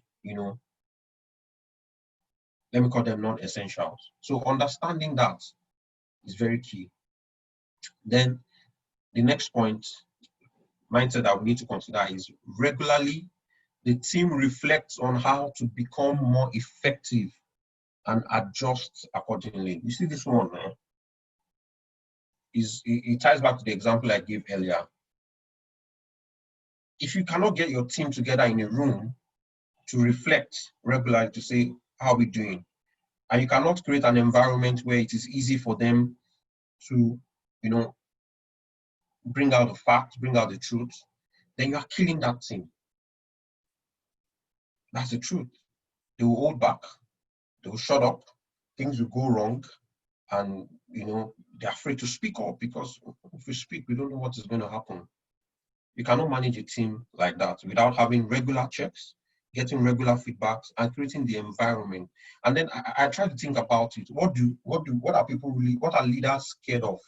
let me call them non-essentials. So understanding that is very key. Then the next point, mindset that we need to consider is regularly the team reflects on how to become more effective and adjust accordingly. You see this one, it ties back to the example I gave earlier. If you cannot get your team together in a room to reflect regularly to say, how are we doing? And you cannot create an environment where it is easy for them to, bring out the facts, bring out the truth, then you are killing that team. That's the truth. They will hold back. They will shut up. Things will go wrong. And, they're afraid to speak up because if we speak, we don't know what is going to happen. You cannot manage a team like that without having regular checks, getting regular feedbacks, and creating the environment. And then I try to think about it. What are people really, what are leaders scared of?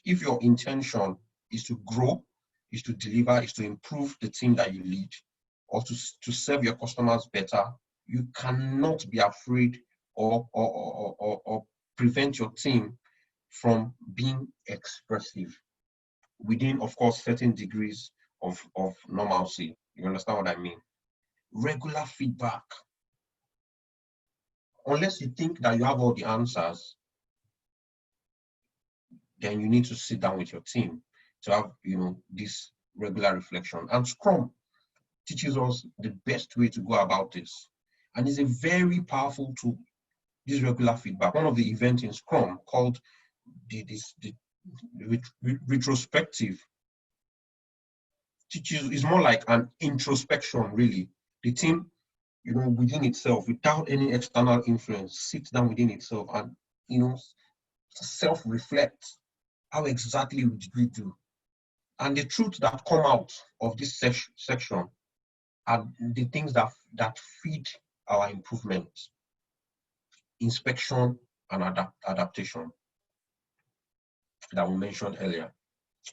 If your intention is to grow, is to deliver, is to improve the team that you lead, or to serve your customers better, you cannot be afraid or prevent your team from being expressive within, of course, certain degrees of normalcy. You understand what I mean? Regular feedback. Unless you think that you have all the answers, then you need to sit down with your team to have, this regular reflection. And Scrum teaches us the best way to go about this. And it's a very powerful tool, this regular feedback. One of the events in Scrum called the retrospective teaches, is more like an introspection, really. The team, within itself, without any external influence, sits down within itself and, self-reflect. How exactly did we do? And the truths that come out of this section are the things that feed our improvement, inspection, and adaptation that we mentioned earlier.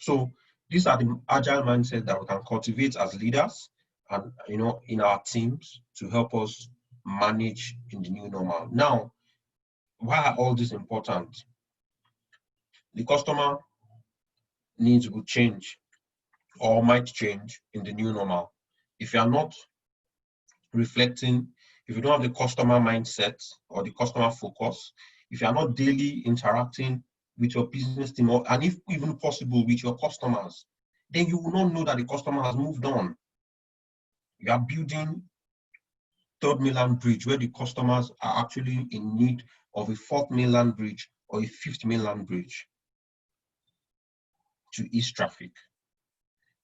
So these are the agile mindset that we can cultivate as leaders and, in our teams to help us manage in the new normal. Now, why are all this important? The customer needs will change or might change in the new normal. If you are not reflecting, if you don't have the customer mindset or the customer focus, if you are not daily interacting with your business team, and if even possible with your customers, then you will not know that the customer has moved on. You are building third mainland bridge where the customers are actually in need of a fourth mainland bridge or a fifth mainland bridge to ease traffic.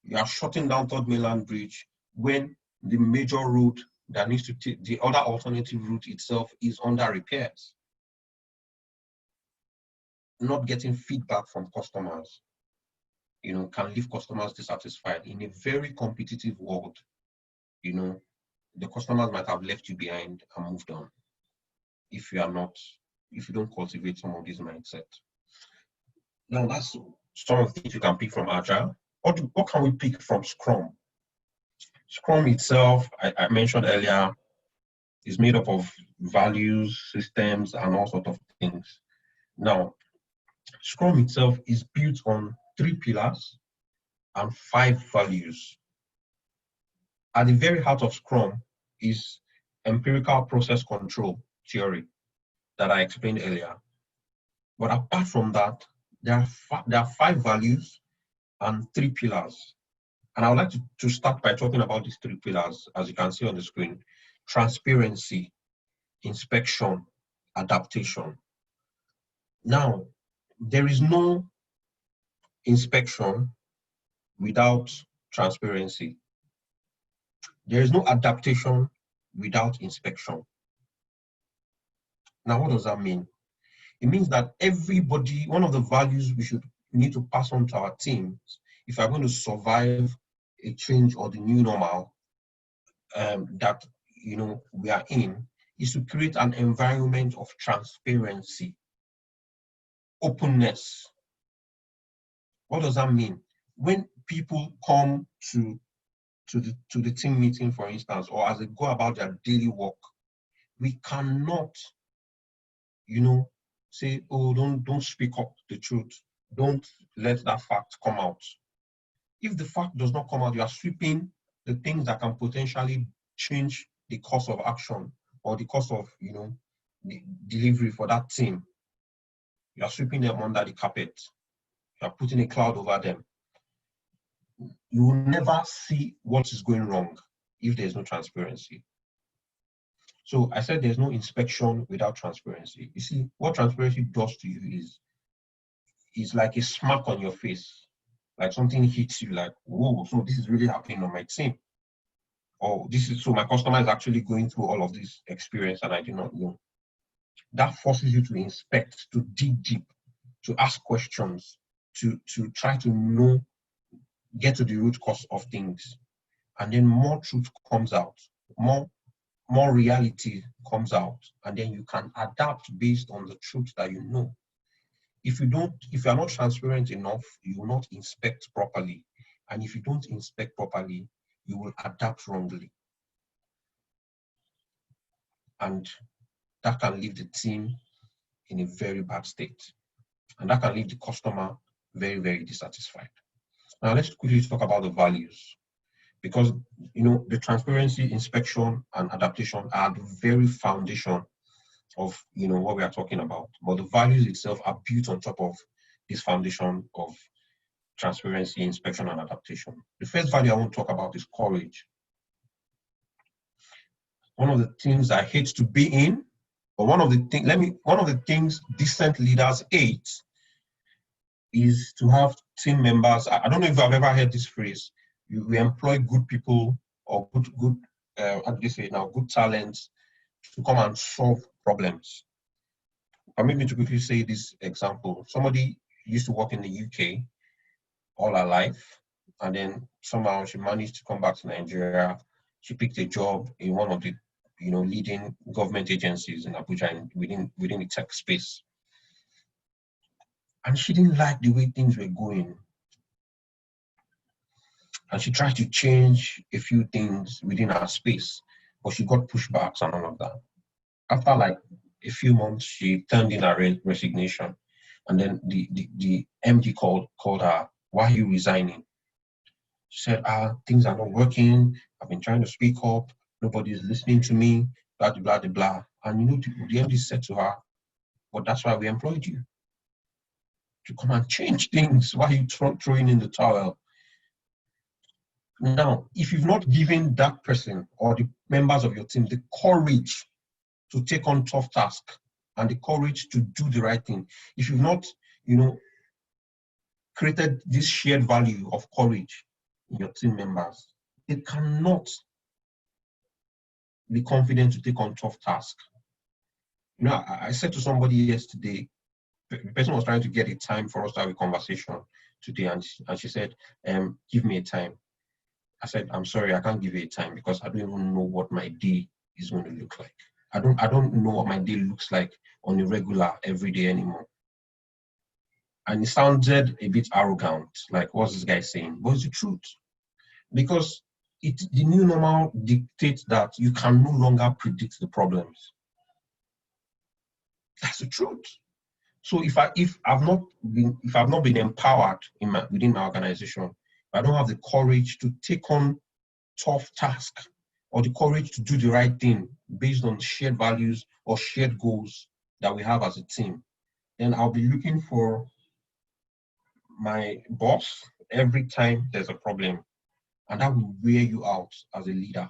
You are shutting down third mainland bridge when the major road that needs to take the other alternative route itself is under repairs. Not getting feedback from customers, can leave customers dissatisfied. In a very competitive world, the customers might have left you behind and moved on if you don't cultivate some of these mindsets. Now, that's some of the things you can pick from Agile. What can we pick from Scrum? Scrum itself, I mentioned earlier, is made up of values, systems, and all sorts of things. Now, Scrum itself is built on 3 pillars and 5 values. at the very heart of Scrum is empirical process control theory that I explained earlier. But apart from that, there are 5 values and 3 pillars. And I would like to start by talking about these 3 pillars, as you can see on the screen: transparency, inspection, adaptation. Now, there is no inspection without transparency. There is no adaptation without inspection. Now, what does that mean? It means that everybody, one of the values we need to pass on to our teams, if we're going to survive a change or the new normal that we are in, is to create an environment of transparency, openness. What does that mean? When people come to the team meeting, for instance, or as they go about their daily work, we cannot, say, oh, don't speak up the truth. Don't let that fact come out. If the fact does not come out, you are sweeping the things that can potentially change the course of action or the course of, the delivery for that team. You are sweeping them under the carpet. You are putting a cloud over them. You will never see what is going wrong if there's no transparency. So I said there's no inspection without transparency. You see, what transparency does to you is like a smack on your face, like something hits you, like, whoa, so this is really happening on my team. Or so my customer is actually going through all of this experience and I did not know. That forces you to inspect, to dig deep, to ask questions, to try to get to the root cause of things. And then more truth comes out, more reality comes out, and then you can adapt based on the truth that you know. If you are not transparent enough, you will not inspect properly. And if you don't inspect properly, you will adapt wrongly. And that can leave the team in a very bad state. And that can leave the customer very, very dissatisfied. Now let's quickly talk about the values. Because the transparency, inspection, and adaptation are the very foundation of what we are talking about. But the values itself are built on top of this foundation of transparency, inspection, and adaptation. The first value I want to talk about is courage. One of the things I hate to be in, but one of the things decent leaders hate is to have team members. I don't know if I've ever heard this phrase. We employ good people or good how do you say it now, good talents to come and solve problems. Permit me to quickly say this example. Somebody used to work in the UK all her life, and then somehow she managed to come back to Nigeria. She picked a job in one of the leading government agencies in Abuja and within the tech space. And she didn't like the way things were going. And she tried to change a few things within her space, but she got pushbacks and all of that. After like a few months, she turned in her resignation. And then the MD called her, "Why are you resigning?" She said, things are not working. I've been trying to speak up. Nobody is listening to me, blah, blah, blah, blah. And the MD said to her, "Well, that's why we employed you. To come and change things. Why are you throwing in the towel?" Now, if you've not given that person or the members of your team the courage to take on tough tasks and the courage to do the right thing, if you've not, created this shared value of courage in your team members, they cannot be confident to take on tough tasks. I said to somebody yesterday, the person was trying to get a time for us to have a conversation today, and she said, "Give me a time." I said, "I'm sorry, I can't give you a time because I don't even know what my day is going to look like. I don't know what my day looks like on a regular, every day anymore." And it sounded a bit arrogant, like, what's this guy saying? But it's the truth. Because the new normal dictates that you can no longer predict the problems. That's the truth. So if I've not been empowered within my organization, I don't have the courage to take on tough task or the courage to do the right thing based on shared values or shared goals that we have as a team, then I'll be looking for my boss every time there's a problem, and that will wear you out as a leader.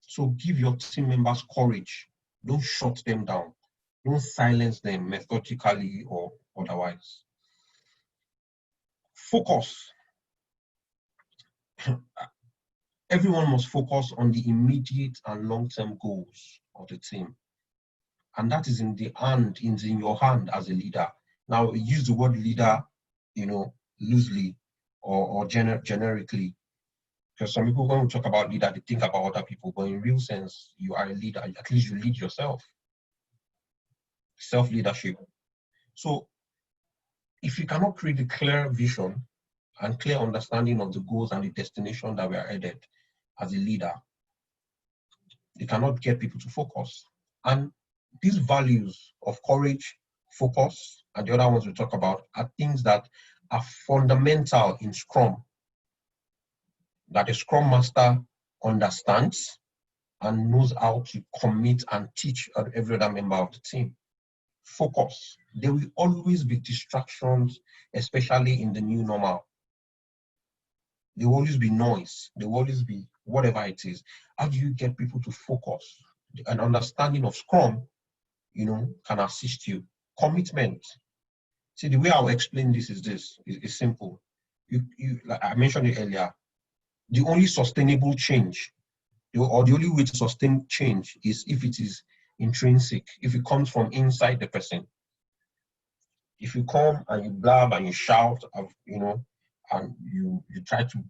So give your team members courage. Don't shut them down. Don't silence them methodically or otherwise. Focus. Everyone must focus on the immediate and long-term goals of the team. And that is in your hand as a leader. Now, use the word leader, loosely or generically. Because some people, when we talk about leader, they think about other people, but in real sense, you are a leader. At least you lead yourself. Self-leadership. So if you cannot create a clear vision and clear understanding of the goals and the destination that we are headed as a leader, you cannot get people to focus. And these values of courage, focus, and the other ones we talk about are things that are fundamental in Scrum, that a Scrum Master understands and knows how to commit and teach every other member of the team. Focus. There will always be distractions, especially in the new normal. There will always be noise. There will always be whatever it is. How do you get people to focus? An understanding of Scrum, can assist you. Commitment. See, the way I'll explain this is simple. Like I mentioned it earlier, the only sustainable change, or the only way to sustain change is if it is intrinsic, if it comes from inside the person. If you come and you blab and you shout, and you try to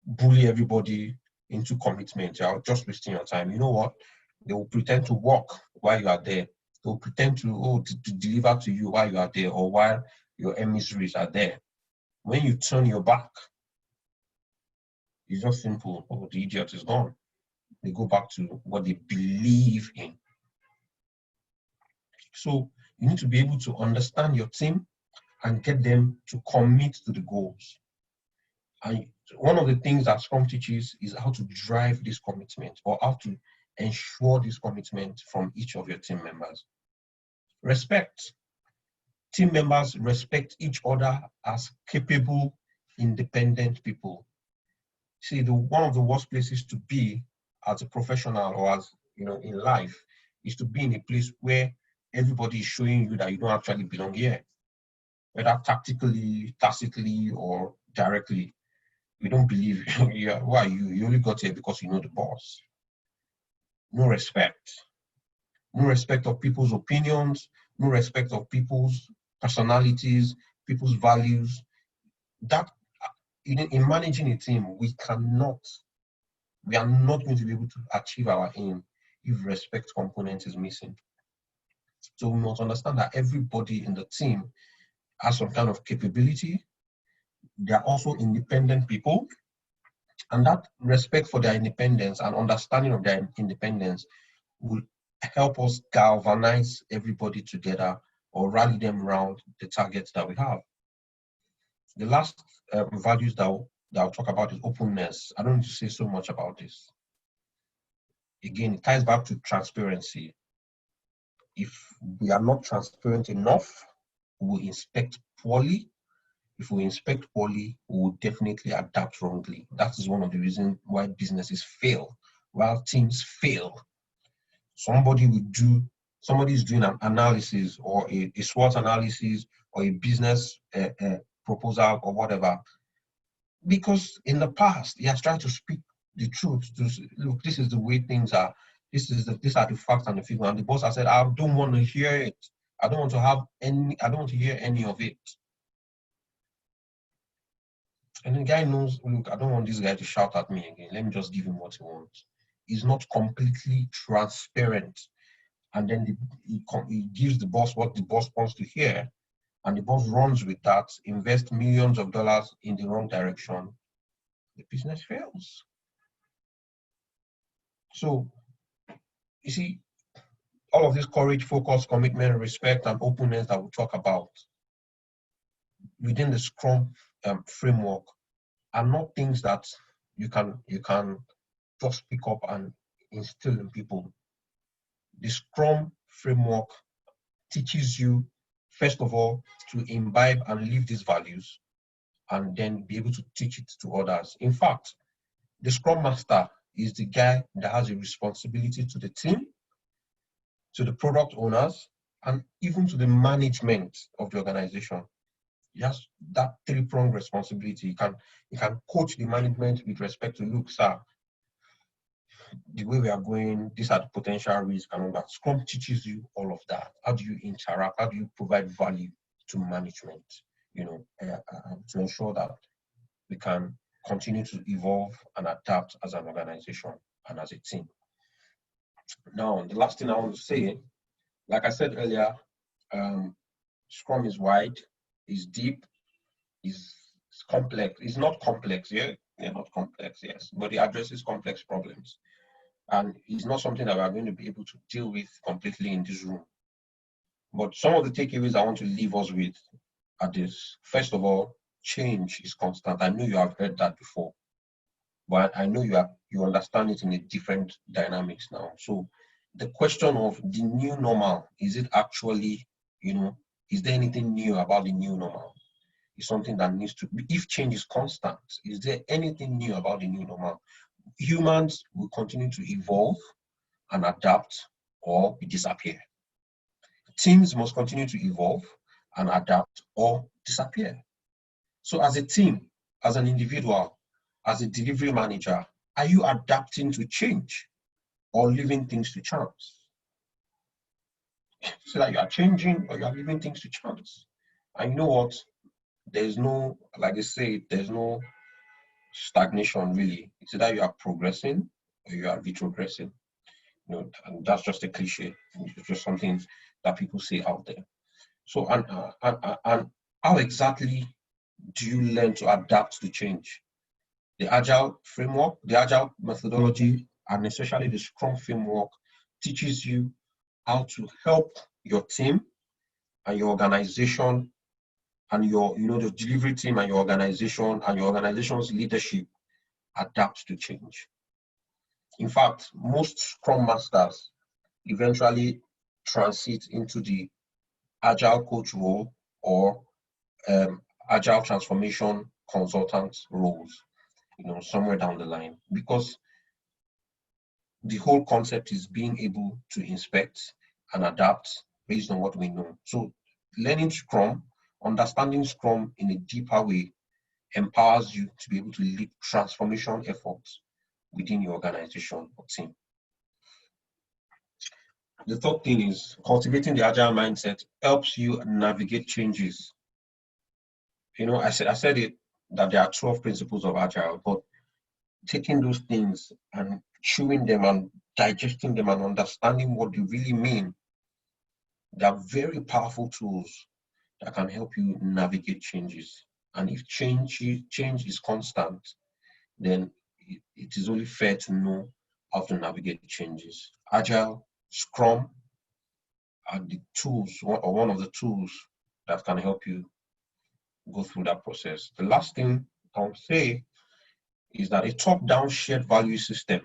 bully everybody into commitment, you're just wasting your time. You know what? They will pretend to work while you are there. They will pretend to deliver to you while you are there, or while your emissaries are there. When you turn your back, it's just simple. Oh, the idiot is gone. They go back to what they believe in. So you need to be able to understand your team and get them to commit to the goals. And one of the things that Scrum teaches is how to drive this commitment, or how to ensure this commitment from each of your team members. Respect. Team members respect each other as capable, independent people. See, one of the worst places to be as a professional or as in life is to be in a place where everybody is showing you that you don't actually belong here, whether tactically, tacitly, or directly. We don't believe you. Who are you? You only got here because you know the boss. No respect. No respect of people's opinions, no respect of people's personalities, people's values. That in managing a team, we are not going to be able to achieve our aim if respect component is missing. So we must understand that everybody in the team has some kind of capability. They are also independent people, and that respect for their independence and understanding of their independence will help us galvanize everybody together, or rally them around the targets that we have. The last values that I'll talk about is openness. I don't need to say so much about this. Again, it ties back to transparency. If we are not transparent enough, we will inspect poorly. If we inspect poorly, we will definitely adapt wrongly. That is one of the reasons why businesses fail, while teams fail. Somebody is doing an analysis, or a SWOT analysis, or a business proposal, or whatever, because in the past he has tried to speak the truth. Look, this is the way things are. These are the facts and the figures. And the boss has said, I don't want to hear it. I don't want to hear any of it. And the guy knows, look, I don't want this guy to shout at me again. Let me just give him what he wants. He's not completely transparent. And then he gives the boss what the boss wants to hear, and the boss runs with that, invests millions of dollars in the wrong direction. The business fails. So, you see, all of this courage, focus, commitment, respect, and openness that we talk about within the Scrum framework are not things that you can just pick up and instill in people. The Scrum framework teaches you, first of all, to imbibe and live these values, and then be able to teach it to others. In fact, the Scrum Master is the guy that has a responsibility to the team, to the product owners, and even to the management of the organization. He has that three-pronged responsibility. He can coach the management with respect to, look, sir, the way we are going, these are the potential risks and all that. Scrum teaches you all of that. How do you interact? How do you provide value to management? To ensure that we can continue to evolve and adapt as an organization and as a team. Now, the last thing I want to say, like I said earlier, Scrum is wide, is deep, is complex. It's not complex, yeah, not complex, yes, but it addresses complex problems. And it's not something that we're going to be able to deal with completely in this room. But some of the takeaways I want to leave us with are this. First of all, change is constant. I know you have heard that before, but I know you understand it in a different dynamics now. So the question of the new normal, is it actually, is there anything new about the new normal? It's something that needs to be, if change is constant, is there anything new about the new normal? Humans will continue to evolve and adapt or disappear. Teams must continue to evolve and adapt or disappear. So as a team, as an individual, as a delivery manager, are you adapting to change or leaving things to chance? So that you are changing or you are leaving things to chance. And you know what? There's no, like I say, there's no stagnation really. It's either you are progressing or you are retrogressing. And that's just a cliche. It's just something that people say out there. So, and how exactly do you learn to adapt to change? The Agile framework, the Agile methodology, and especially the Scrum framework teaches you how to help your team and your organization and the delivery team and your organization's leadership adapt to change. In fact, most Scrum Masters eventually transit into the Agile coach role or Agile transformation consultant roles, somewhere down the line, because the whole concept is being able to inspect and adapt based on what we know. So learning Scrum, understanding Scrum in a deeper way empowers you to be able to lead transformation efforts within your organization or team. The third thing is cultivating the Agile mindset helps you navigate changes. I said it that there are 12 principles of Agile, but taking those things and chewing them and digesting them and understanding what they really mean, they are very powerful tools that can help you navigate changes. And if change is constant, then it is only fair to know how to navigate changes. Agile, Scrum are the tools, or one of the tools that can help you go through that process. The last thing I'll say is that a top-down shared value system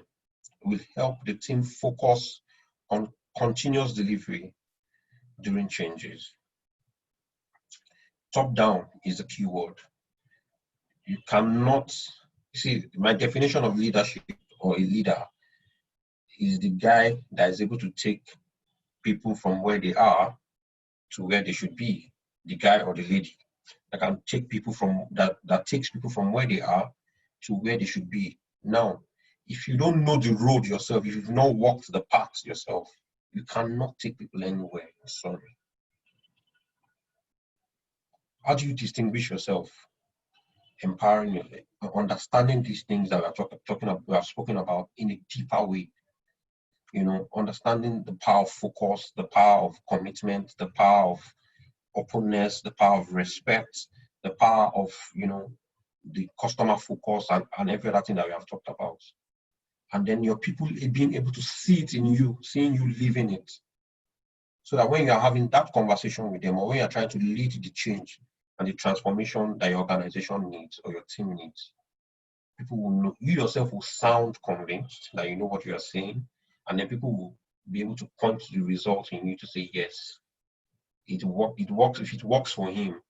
will help the team focus on continuous delivery during changes. Top-down is the key word. You cannot, see, my definition of leadership or a leader is the guy that is able to take people from where they are to where they should be. The guy or the lady that can take people that takes people from where they are to where they should be. Now, if you don't know the road yourself, if you've not walked the path yourself, you cannot take people anywhere. Sorry. How do you distinguish yourself? Empowering you, understanding these things that we have spoken about in a deeper way. Understanding the power of focus, the power of commitment, the power of openness, the power of respect, the power of the customer focus and every other thing that we have talked about. And then your people being able to see it in you, seeing you living it. So that when you're having that conversation with them, or when you're trying to lead the change and the transformation that your organization needs or your team needs, people will know, you yourself will sound convinced that you know what you are saying, and then people will be able to point to the result in you to say, yes, it works. If it works for him,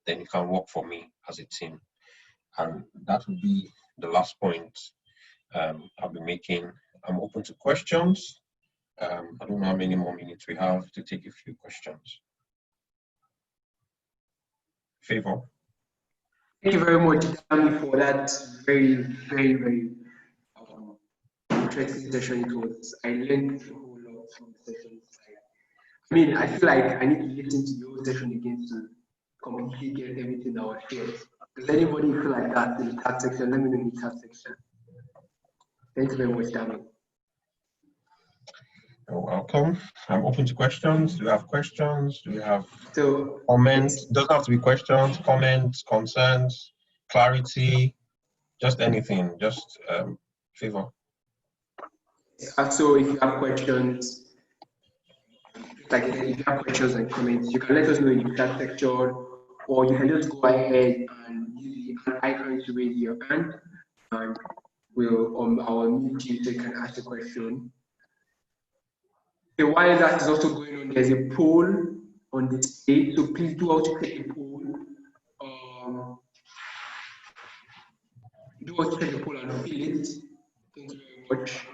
then it can work for me as a team. And that would be the last point I'll be making. I'm open to questions. I don't know how many more minutes we have to take a few questions. Favor. Thank you very much, Dami, for that very, very, very interesting session it was. I learned a whole lot from the session. I mean, I feel like I need to listen to the whole session again to completely get everything that was shared. Does anybody feel like that in the chat section? Let me know in the chat section. Thank you very much, Dami. You're welcome. I'm open to questions. Do you have questions? Do you have So comments? Doesn't have to be questions, comments, concerns, clarity, just anything. Just Favor. so if you have questions, like I said, if you have questions and comments, you can let us know in the chat section, or you can just go ahead and use the icon to raise your hand, and we'll our mute you so you can ask a question. Okay, while that is also going on, there's a poll on this page, so please do also take the poll. Do also take the poll and fill it. Thank you very much.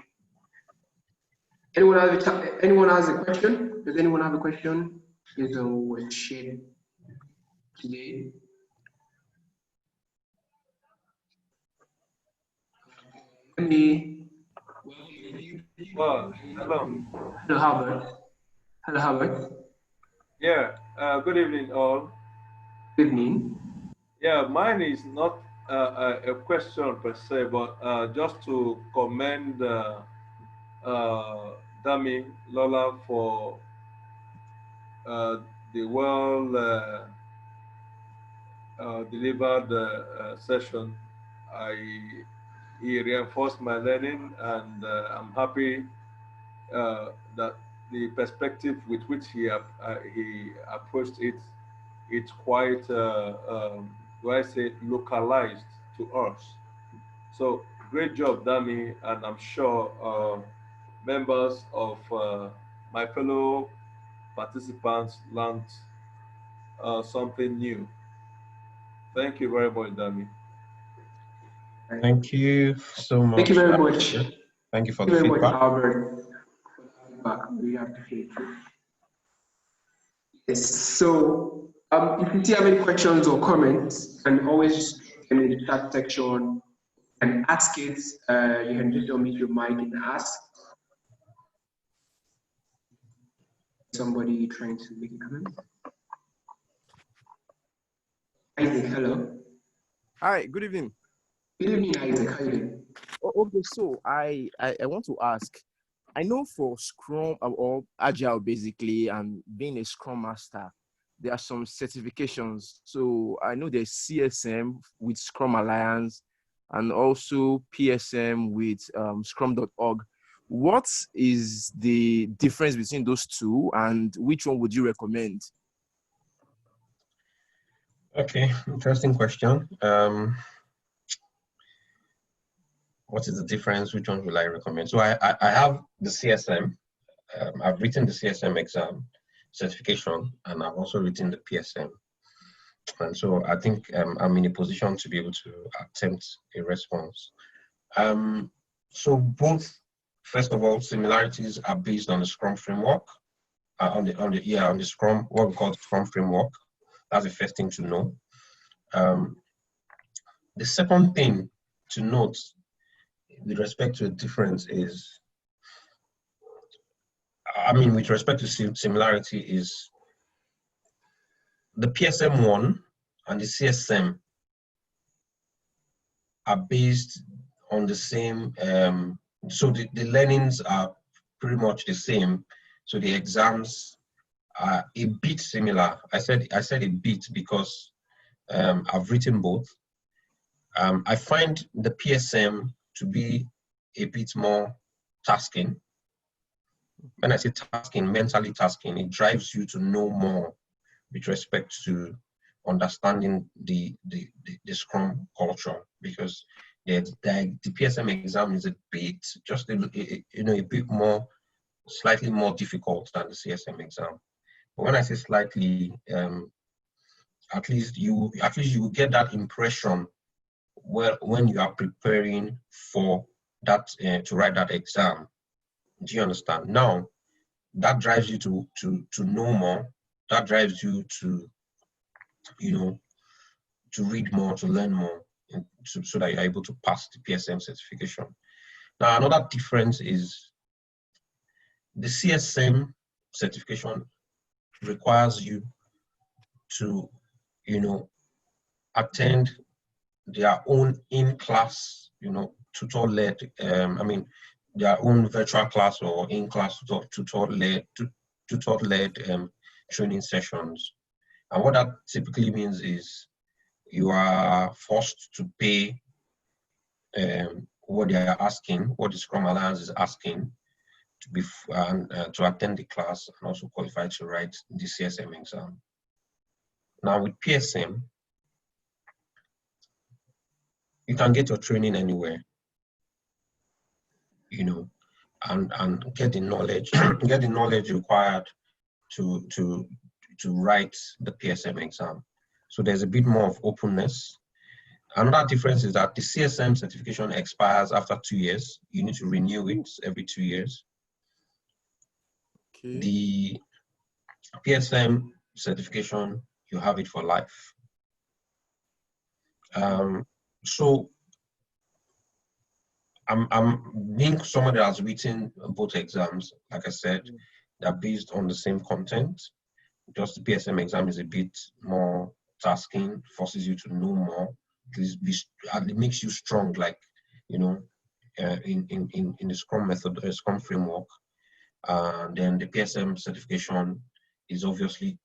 Anyone has a question? Does anyone have a question? Based on what shared today. Let me. Well, hello. Hello, Albert. Hello, Albert. Yeah, good evening, all. Good evening. Yeah, mine is not a question per se, but just to commend Damilola for the well delivered session. He reinforced my learning, and I'm happy that the perspective with which he approached it, it's quite, do I say, localized to us. So great job, Dami, and I'm sure members of my fellow participants learned something new. Thank you very much, Dami. Thank you so much. Thank you very much. Thank you for Thank the you very much, feedback. Albert, for the feedback. We appreciate it. Yes. So, if you still have any questions or comments, you can always in the chat section and ask it. You can just unmute your mic and ask. Somebody trying to make a comment. Isaac, hello. Hi, good evening. Good evening, Isaac. How are you doing? Okay, so I want to ask, I know for Scrum or Agile basically, and being a Scrum Master, there are some certifications. So I know there's CSM with Scrum Alliance and also PSM with Scrum.org. What is the difference between those two, and which one would you recommend? Okay, interesting question. What is the difference? Which one will I recommend? So I have the CSM. I've written the CSM exam certification, and I've also written the PSM. And so I think I'm in a position to be able to attempt a response. So both, first of all, similarities are based on the Scrum framework, on the Scrum, what we call Scrum framework. That's the first thing to know. The second thing to note with respect to the difference is, with respect to similarity, is the PSM one and the CSM are based on the same, so the learnings are pretty much the same. So the exams are a bit similar. I said a bit because I've written both. I find the PSM to be a bit more tasking. When I say tasking, mentally tasking, it drives you to know more with respect to understanding the Scrum culture, because the PSM exam is a bit, just a bit more, slightly more difficult than the CSM exam. But when I say slightly, at least you will get that impression when you are preparing for that to write that exam. Do you understand? Now, that drives you to know more. That drives you to to read more, to learn more, so that you're able to pass the PSM certification. Now, another difference is the CSM certification requires you to, attend their own in-class, tutor-led, their own virtual class or in-class tutor-led training sessions. And what that typically means is you are forced to pay what they are asking, what the Scrum Alliance is asking to attend the class and also qualify to write the CSM exam. Now with PSM, you can get your training anywhere, and get the knowledge required to write the PSM exam. So there's a bit more of openness. Another difference is that the CSM certification expires after 2 years. You need to renew it every 2 years. Okay. The PSM certification, you have it for life. So I'm being someone that has written both exams. Like I said, they're based on the same content. Just the PSM exam is a bit more tasking, forces you to know more. It makes you strong, like, in the Scrum method, Scrum framework. Then the PSM certification is obviously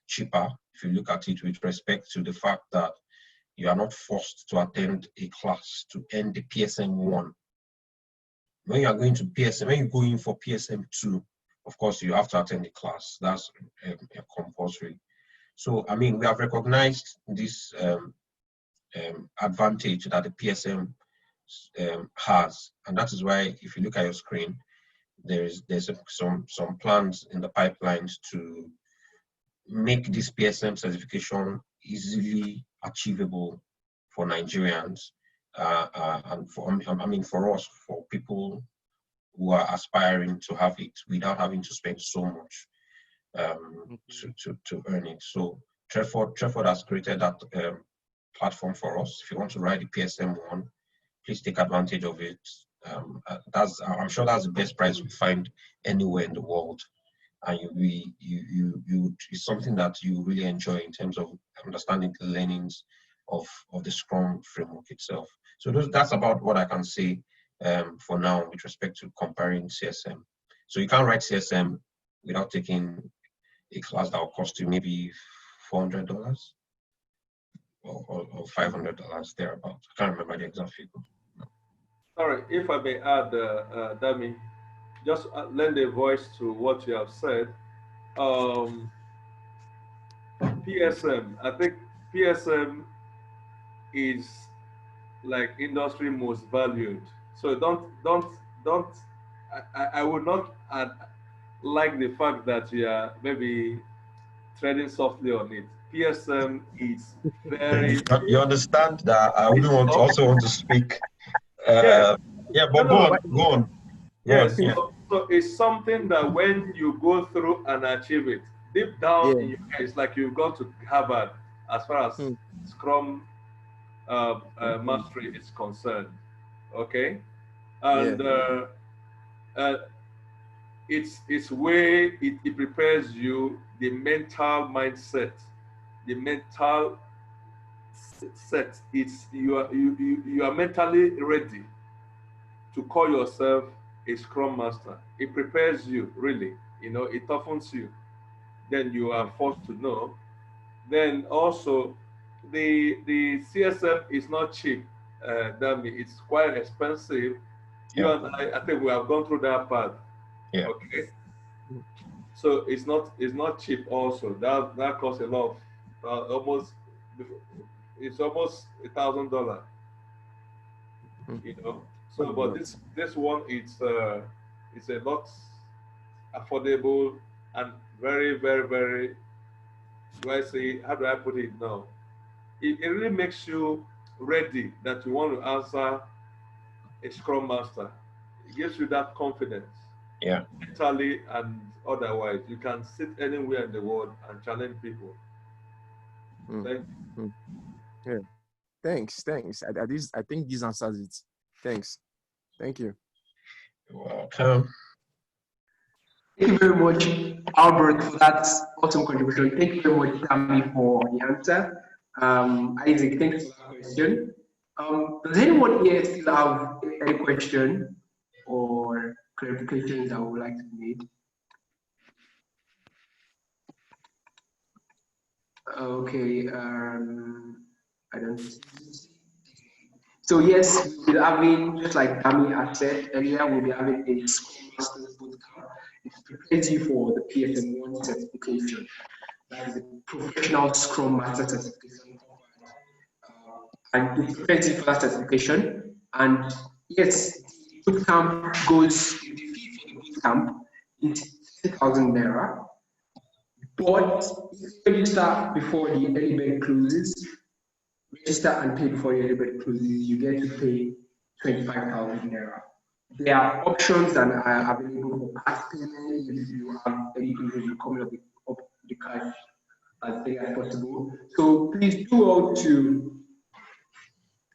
cheaper if you look at it with respect to the fact that you are not forced to attend a class to earn the PSM 1. When you are going to PSM, when you go in for PSM 2, of course, you have to attend the class. That's compulsory. So, we have recognized this advantage that the PSM has, and that is why, if you look at your screen, there's some plans in the pipelines to make this PSM certification easily achievable for Nigerians, and for us, for people who are aspiring to have it without having to spend so much to earn it. So Treford has created that platform for us. If you want to write the PSM 1, please take advantage of it. I'm sure that's the best price we find anywhere in the world, and it's something that you really enjoy in terms of understanding the learnings of the Scrum framework itself. So that's about what I can say for now with respect to comparing CSM. So you can't write CSM without taking a class that will cost you maybe $400 or $500 thereabout. I can't remember the exact figure. Sorry, if I may add, Dami, just lend a voice to what you have said. PSM, I think PSM is like industry most valued. So don't. I would not like the fact that you are maybe treading softly on it. PSM is very. You understand that I wouldn't also want to speak. Yeah. But No. go on. Yes. So it's something that when you go through and achieve it, deep down in your head, it's like you've gone to Harvard as far as Scrum mastery is concerned. Okay, and it's where it prepares you, the mental mindset, the mental set. You are mentally ready to call yourself a Scrum master. It prepares you, really. It toughens you. Then you are forced to know. Then also, the CSM is not cheap. Dami, it's quite expensive. You and I think we have gone through that part. Yeah. Okay. So it's not cheap. Also, that costs a lot. It's almost $1,000. you know. So, but this one it's a lot affordable and very, very, very. Do I say? How do I put it now? It really makes you ready that you want to answer a Scrum Master. It gives you that confidence, Yeah. mentally and otherwise. You can sit anywhere in the world and challenge people. Mm, Thank mm. Yeah. Thanks. I think this answers it. Thanks. Thank you. You're welcome. Thank you very much, Albert, for that awesome contribution. Thank you very much, Tammy, for the answer. Isaac, thanks for that question. Does anyone here still have any question or clarification that would like to be made? Okay, I don't. So yes, we'll be having, just like Dami had said earlier, we'll be having a Scrum Masters bootcamp. It prepares you for the PSM1 certification. That is the Professional Scrum Master certification. And it prepares you for that certification. And yes, the bootcamp goes, the fee for the bootcamp is 30,000 naira. But if you register before the early bird closes, register and pay before your debit closes, you get to pay 25,000 naira. There are options that are available for part payment if you have any issues with coming up the cash as early as possible. So please do all to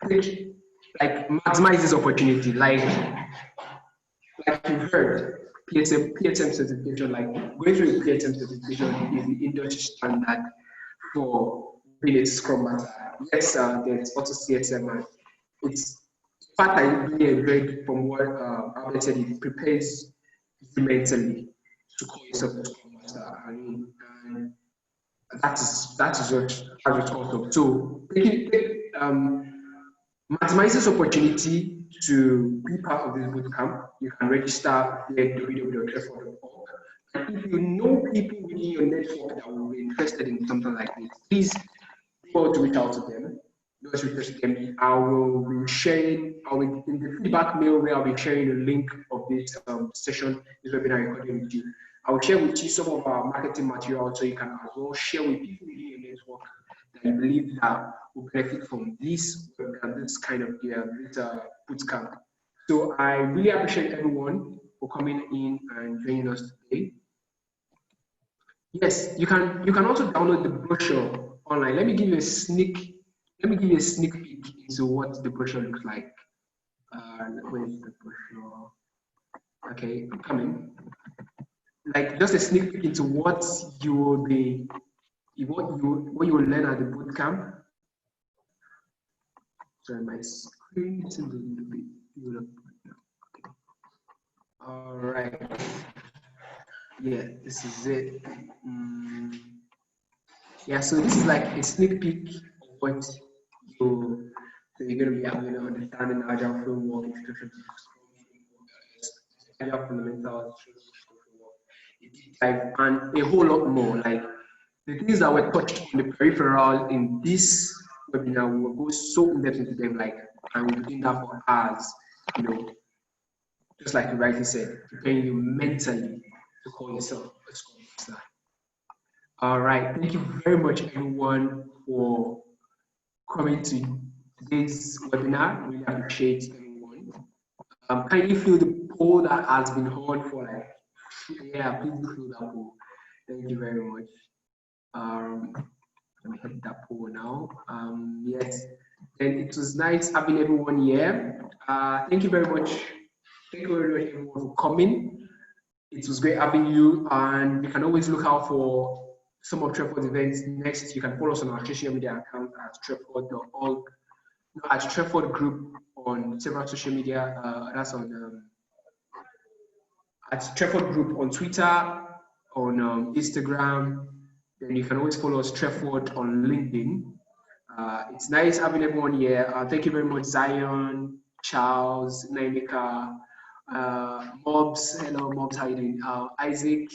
take, like maximize this opportunity. Like you've heard, PSM certification, like going through a PSM certification is the industry standard for being a Scrum Master. Yes, there's also CSM, and it's part of being a grade from what Albert said, it prepares you mentally to call yourself a Scrum Master. And that is what it's also. So maximize this opportunity to be part of this bootcamp. You can register via www.trefford.org. And if you know people within your network that will be interested in something like this, please go to reach out to them. Those request them. I will be sharing, in the feedback mail where I'll be sharing a link of this session, this webinar recording with you. I will share with you some of our marketing material so you can as well share with people within your network that you believe that will benefit from this kind of this bootcamp. So I really appreciate everyone for coming in and joining us today. Yes, you can also download the brochure online. Let me give you a sneak peek into what the brochure looks like. Where's the brochure? Okay, I'm coming. Like just a sneak peek into what you will be, what you will learn at the bootcamp. Sorry, my screen is a little bit developed now. Okay. All right. Yeah, this is it. Yeah, so this is like a sneak peek of what you're going to be having an understanding agile framework, introduction to agile fundamentals, like, and a whole lot more. Like the things that were touched on the peripheral in this webinar, we will go so in depth into them, like, and we'll be doing that for hours, you know, just like you rightly said, preparing you mentally to call yourself a Scrum Master. All right, thank you very much, everyone, for coming to today's webinar. Really appreciate everyone. Kindly fill the poll that has been on for like, yeah, please do fill that poll. Thank you very much. Let me hit that poll now. Yes, and it was nice having everyone here. Thank you very much. Thank you very much, everyone, for coming. It was great having you, and you can always look out for some of Trefford's events next. You can follow us on our social media account at trefford.org, at Trefford Group on several social media. That's on at Trefford Group on Twitter, on Instagram. Then you can always follow us Trefford on LinkedIn. It's nice having everyone here. Thank you very much, Zion, Charles, Naimika, Mobs. Hello, Mobs. How you doing? Isaac,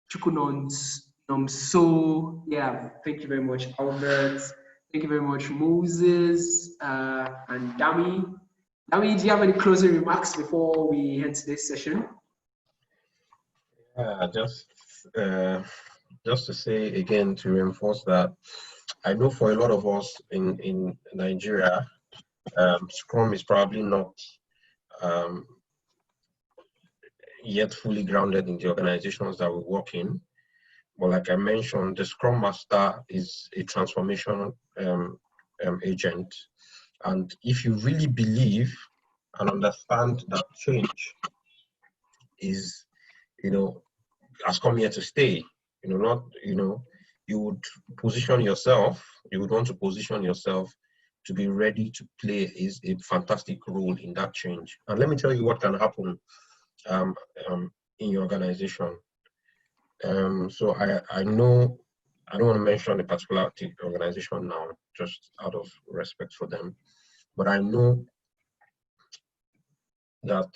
Chukunons. So yeah, thank you very much, Albert. Thank you very much, Moses and Dami. Dami, do you have any closing remarks before we end today's session? Yeah, just to say again, to reinforce that, I know for a lot of us in Nigeria, Scrum is probably not um, yet fully grounded in the organizations that we work in. But like I mentioned, the Scrum Master is a transformation agent. And if you really believe and understand that change is, has come here to stay, not, you would position yourself, you would want to position yourself to be ready to play is a fantastic role in that change. And let me tell you what can happen in your organization. So I know, I don't want to mention a particular organization now, just out of respect for them, but I know that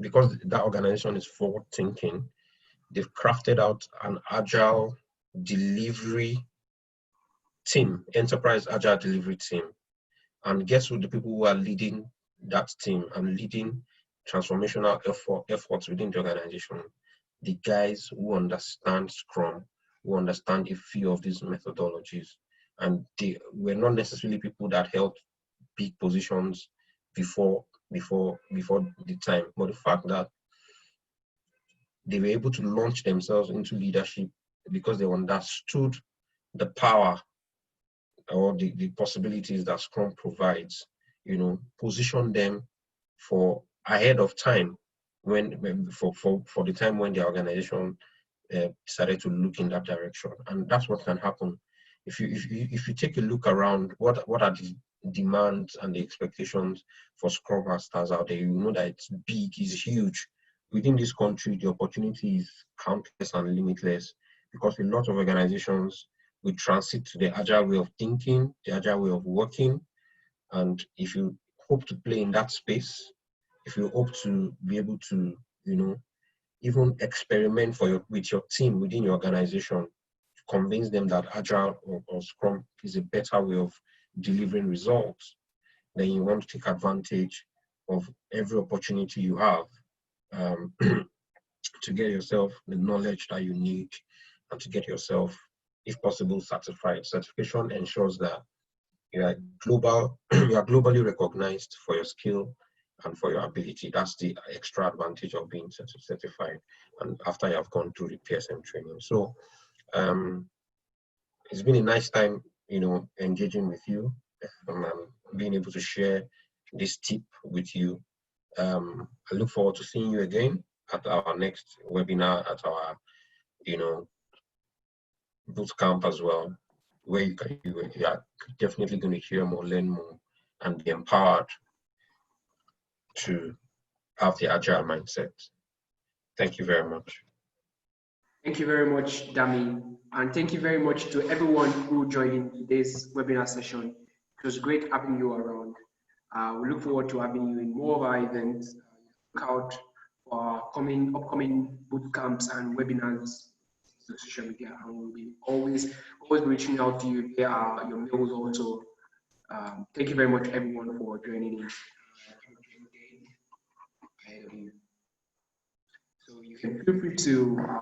because that organization is forward thinking, they've crafted out an agile delivery team, enterprise agile delivery team. And guess who the people who are leading that team and leading transformational efforts within the organization? The guys who understand Scrum, who understand a few of these methodologies. And they were not necessarily people that held big positions before the time. But the fact that they were able to launch themselves into leadership because they understood the power or the possibilities that Scrum provides, position them for ahead of time for the time when the organization decided to look in that direction. And that's what can happen. If you take a look around, what are the demands and the expectations for Scrum Masters out there, you know that it's big, it's huge. Within this country, the opportunity is countless and limitless because a lot of organizations will transit to the agile way of thinking, the agile way of working. And if you hope to play in that space, if you hope to be able to, even experiment with your team within your organization, to convince them that agile or Scrum is a better way of delivering results, then you want to take advantage of every opportunity you have to get yourself the knowledge that you need and to get yourself, if possible, certified. Certification ensures that you are globally recognized for your skill and for your ability. That's the extra advantage of being certified, and after you have gone through the PSM training. So it's been a nice time, engaging with you and being able to share this tip with you. I look forward to seeing you again at our next webinar, at our, boot camp as well, where you are definitely going to hear more, learn more, and be empowered to have the agile mindset. Thank you very much. Thank you very much, Dami. And thank you very much to everyone who joined in today's webinar session. It was great having you around. We look forward to having you in more of our events. Look out for our upcoming boot camps and webinars on social media. And we'll be always reaching out to you via your mails also. Thank you very much, everyone, for joining in. So you can feel free to